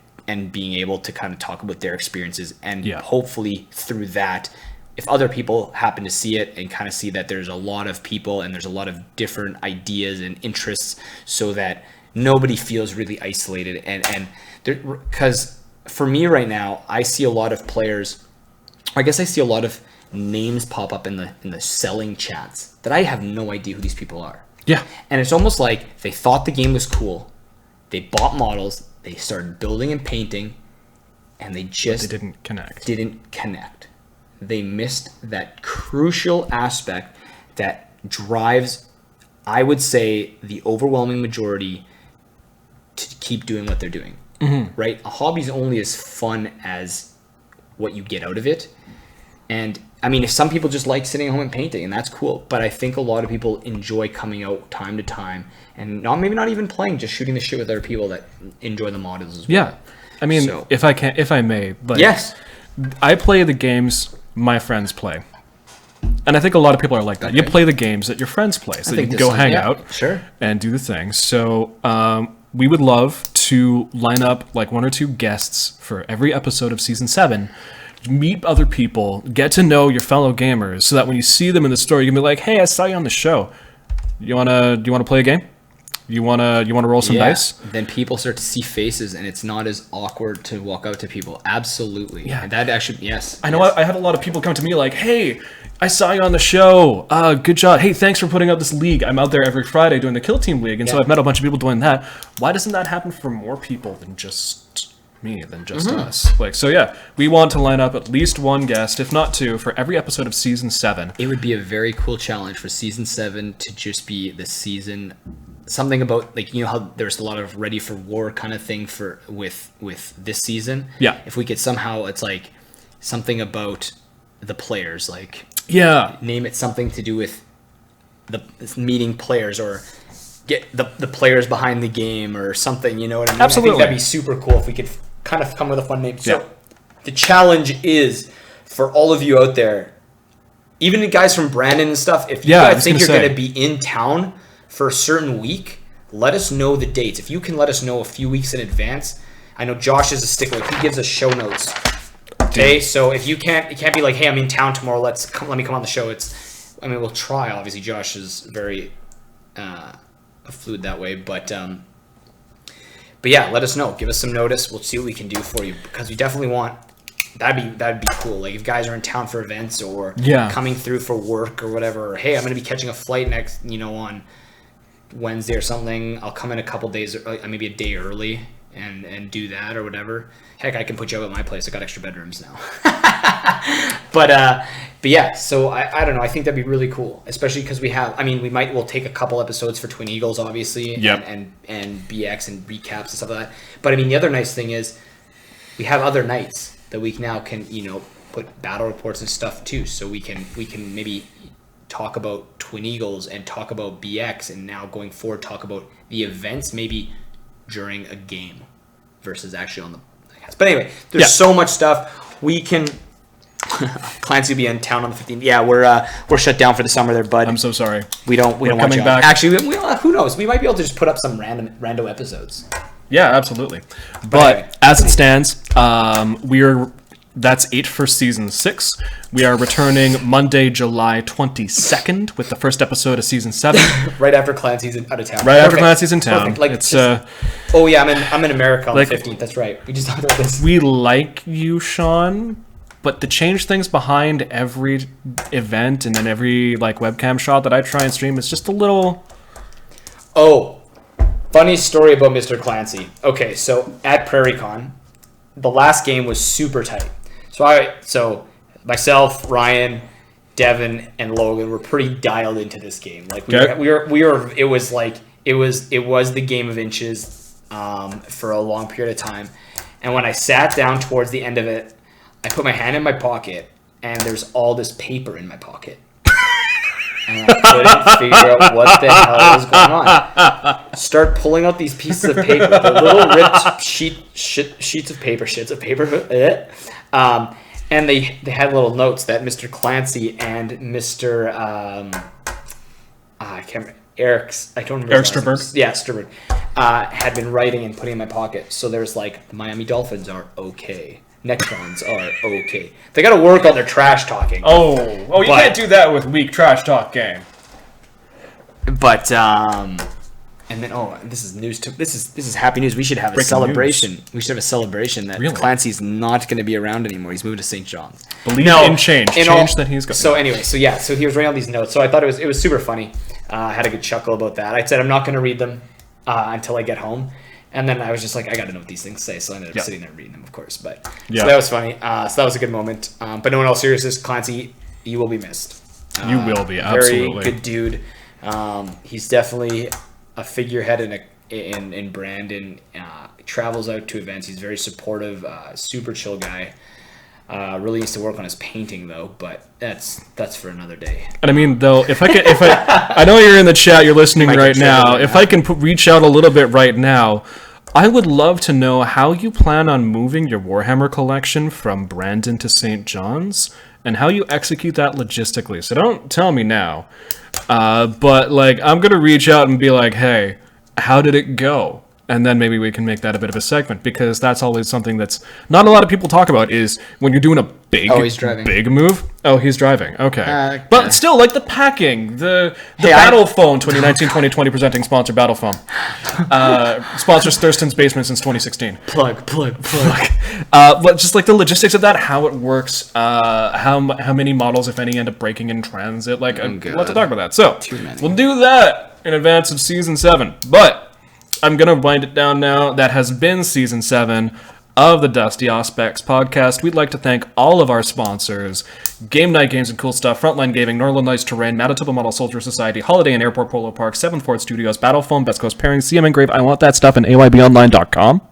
[SPEAKER 2] being able to kind of talk about their experiences. And hopefully through that... If other people happen to see it and kind of see that there's a lot of people and there's a lot of different ideas and interests, so that nobody feels really isolated and because for me right now, I see a lot of players. I guess I see a lot of names pop up in the selling chats that I have no idea who these people are.
[SPEAKER 1] Yeah,
[SPEAKER 2] and it's almost like they thought the game was cool, they bought models, they started building and painting, and they didn't connect. They missed that crucial aspect that drives, I would say, the overwhelming majority to keep doing what they're doing. Mm-hmm. Right? A hobby is only as fun as what you get out of it. And I mean, if some people just like sitting at home and painting, and that's cool. But I think a lot of people enjoy coming out time to time and maybe not even playing, just shooting the shit with other people that enjoy the models as well.
[SPEAKER 1] Yeah. I mean, if I may,
[SPEAKER 2] yes,
[SPEAKER 1] I play the games my friends play, and I think a lot of people are like that. Okay. You play the games that your friends play, so you can go hang out and do the thing. So we would love to line up like 1 or 2 guests for every episode of season 7. Meet other people, get to know your fellow gamers, so that when you see them in the store, you can be like, "Hey, I saw you on the show. Do you wanna play a game? You wanna roll some dice?"
[SPEAKER 2] Then people start to see faces, and it's not as awkward to walk out to people. Absolutely. Yeah. And that actually, yes.
[SPEAKER 1] I know. Yes. I have a lot of people come to me like, "Hey, I saw you on the show. Good job. Hey, thanks for putting out this league. I'm out there every Friday doing the Kill Team League, and so I've met a bunch of people doing that. Why doesn't that happen for more people than just me, than just us?" We want to line up at least 1 guest, if not 2, for every episode of season 7.
[SPEAKER 2] It would be a very cool challenge for season 7 to just be the season. Something about how there's a lot of ready for war kind of thing with this season.
[SPEAKER 1] Yeah.
[SPEAKER 2] If we could somehow, it's like something about the players, name it something to do with the meeting players or get the players behind the game or something. You know what I mean?
[SPEAKER 1] Absolutely.
[SPEAKER 2] I think that'd be super cool if we could kind of come with a fun name. So the challenge is for all of you out there, even the guys from Brandon and stuff. If you guys think you're going to be in town for a certain week, let us know the dates. If you can let us know a few weeks in advance. I know Josh is a stickler. He gives us show notes. Okay, so if you can't be like, hey, I'm in town tomorrow. Let me come on the show. We'll try. Obviously, Josh is very fluid that way, but yeah, let us know. Give us some notice. We'll see what we can do for you because we definitely want. That'd be cool. Like if guys are in town for events or coming through for work or whatever. Or, hey, I'm gonna be catching a flight next, on Wednesday or something. I'll come in a couple days, or maybe a day early. And do that or whatever. Heck, I can put you up at my place. I got extra bedrooms now. but yeah. So I don't know. I think that'd be really cool, especially because we'll take a couple episodes for Twin Eagles, obviously, and BX and recaps and stuff like that. But the other nice thing is we have other nights that we now can put battle reports and stuff too. So we can maybe talk about Twin Eagles and talk about BX, and now going forward talk about the events maybe during a game versus actually on the podcast. But anyway, there's so much stuff we can. Clancy will be in town on the 15th. Yeah, we're shut down for the summer there, bud.
[SPEAKER 1] I'm so sorry.
[SPEAKER 2] We don't want
[SPEAKER 1] coming
[SPEAKER 2] you
[SPEAKER 1] back.
[SPEAKER 2] Actually, who knows? We might be able to just put up some random episodes.
[SPEAKER 1] Yeah, absolutely. But anyway, as it stands, that's 8 for season 6. We are returning Monday, July 22nd with the first episode of season 7.
[SPEAKER 2] Right after Clancy's out of town.
[SPEAKER 1] Right after Clancy's in town.
[SPEAKER 2] Like it's I'm in America on the 15th. That's right. We just talked about this.
[SPEAKER 1] We like you, Sean, but to change things behind every event and then every webcam shot that I try and stream is just a little.
[SPEAKER 2] Oh, funny story about Mr. Clancy. Okay, so at PrairieCon, the last game was super tight. So myself, Ryan, Devin, and Logan were pretty dialed into this game. We were. It was the game of inches for a long period of time. And when I sat down towards the end of it, I put my hand in my pocket, and there's all this paper in my pocket. And I couldn't figure out what the hell was going on. Start pulling out these pieces of paper, the little ripped sheets of paper, and they had little notes that Mr. Clancy and Mr. I can't remember. Eric Sturberg. Yeah, Sturberg. Had been writing and putting in my pocket. So there's the Miami Dolphins are okay. Necrons are okay. They got to work on their trash talking.
[SPEAKER 1] You can't do that with weak trash talk game.
[SPEAKER 2] But and then this is news. This is happy news. We should have a celebration. News. We should have a celebration that Clancy's not going to be around anymore. He's moving to St. John's.
[SPEAKER 1] Believe in change. Change that he's going.
[SPEAKER 2] So anyway, so he was writing all these notes. So I thought it was super funny. I had a good chuckle about that. I said I'm not going to read them until I get home. And then I was just like, I got to know what these things say. So I ended up sitting there reading them, of course. But so that was funny. So that was a good moment. But no, in all seriousness, Clancy, you will be missed.
[SPEAKER 1] You will be, absolutely.
[SPEAKER 2] Very good dude. He's definitely a figurehead in Brandon. Travels out to events. He's very supportive, super chill guy. Really needs to work on his painting though, but that's for another day.
[SPEAKER 1] And I mean, though, if I know you're in the chat, you're listening right now. If I can reach out a little bit right now, I would love to know how you plan on moving your Warhammer collection from Brandon to St. John's and how you execute that logistically. So don't tell me now, but I'm gonna reach out and be like, hey, how did it go? And then maybe we can make that a bit of a segment, because that's always something that's not a lot of people talk about, is when you're doing a big move. Oh, he's driving. Okay. But still, the packing, the Battle Phone 2019-2020 presenting sponsor Battle Phone. Sponsors Thurston's Basement since 2016.
[SPEAKER 2] Plug.
[SPEAKER 1] But just the logistics of that, how it works, how many models, if any, end up breaking in transit. Let's talk about that. So we'll do that in advance of season 7. But I'm going to wind it down now. That has been Season 7 of the Dusty Auspex podcast. We'd like to thank all of our sponsors: Game Night Games and Cool Stuff, Frontline Gaming, Norland Nice Terrain, Manitoba Model Soldier Society, Holiday and Airport Polo Park, 7th Fort Studios, Battle Foam, Best Coast Pairing, CM Engrave, I Want That Stuff, and AYBOnline.com.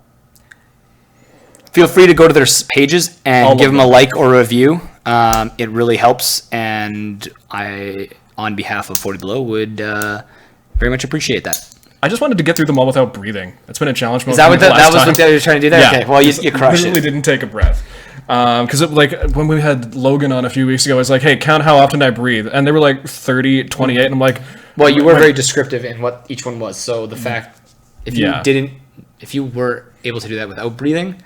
[SPEAKER 2] Feel free to go to their pages and give them a like or a review. It really helps, and I, on behalf of 40 Below, would very much appreciate that.
[SPEAKER 1] I just wanted to get through them all without breathing. It's been a challenge.
[SPEAKER 2] Is that what that was what they were trying to do there? Yeah. Okay, well, you crushed it.
[SPEAKER 1] Literally didn't take a breath. Because when we had Logan on a few weeks ago, I was like, hey, count how often I breathe. And they were 30, 28. And I'm like,
[SPEAKER 2] Well, you were very descriptive in what each one was. So the fact, if you were able to do that without breathing,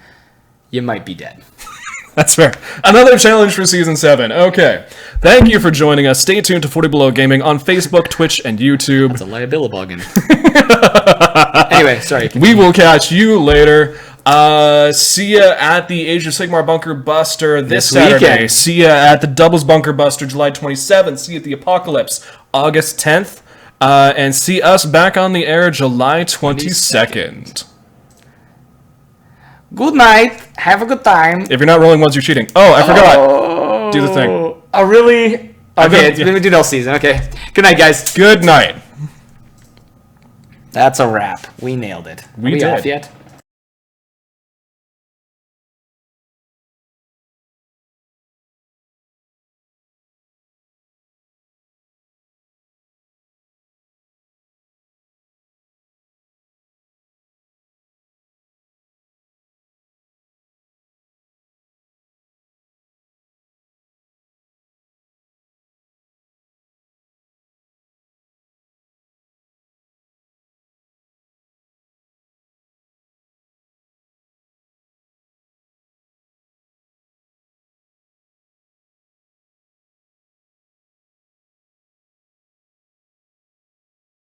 [SPEAKER 2] you might be dead.
[SPEAKER 1] That's fair. Another challenge for Season 7. Okay. Thank you for joining us. Stay tuned to 40 Below Gaming on Facebook, Twitch, and YouTube.
[SPEAKER 2] That's a liability. Anyway, sorry.
[SPEAKER 1] We will catch you later. See ya at the Age of Sigmar Bunker Buster this Saturday.
[SPEAKER 2] Weekend.
[SPEAKER 1] See ya at the Doubles Bunker Buster July 27th. See you at the Apocalypse August 10th. And see us back on the air July 22nd.
[SPEAKER 2] Good night. Have a good time.
[SPEAKER 1] If you're not rolling ones, you're cheating. Oh, I forgot. Do the thing.
[SPEAKER 2] Oh, really? Okay, it's been Dell season. Okay. Good night, guys.
[SPEAKER 1] Good night.
[SPEAKER 2] That's a wrap. We nailed it. Are we
[SPEAKER 1] did.
[SPEAKER 2] off yet?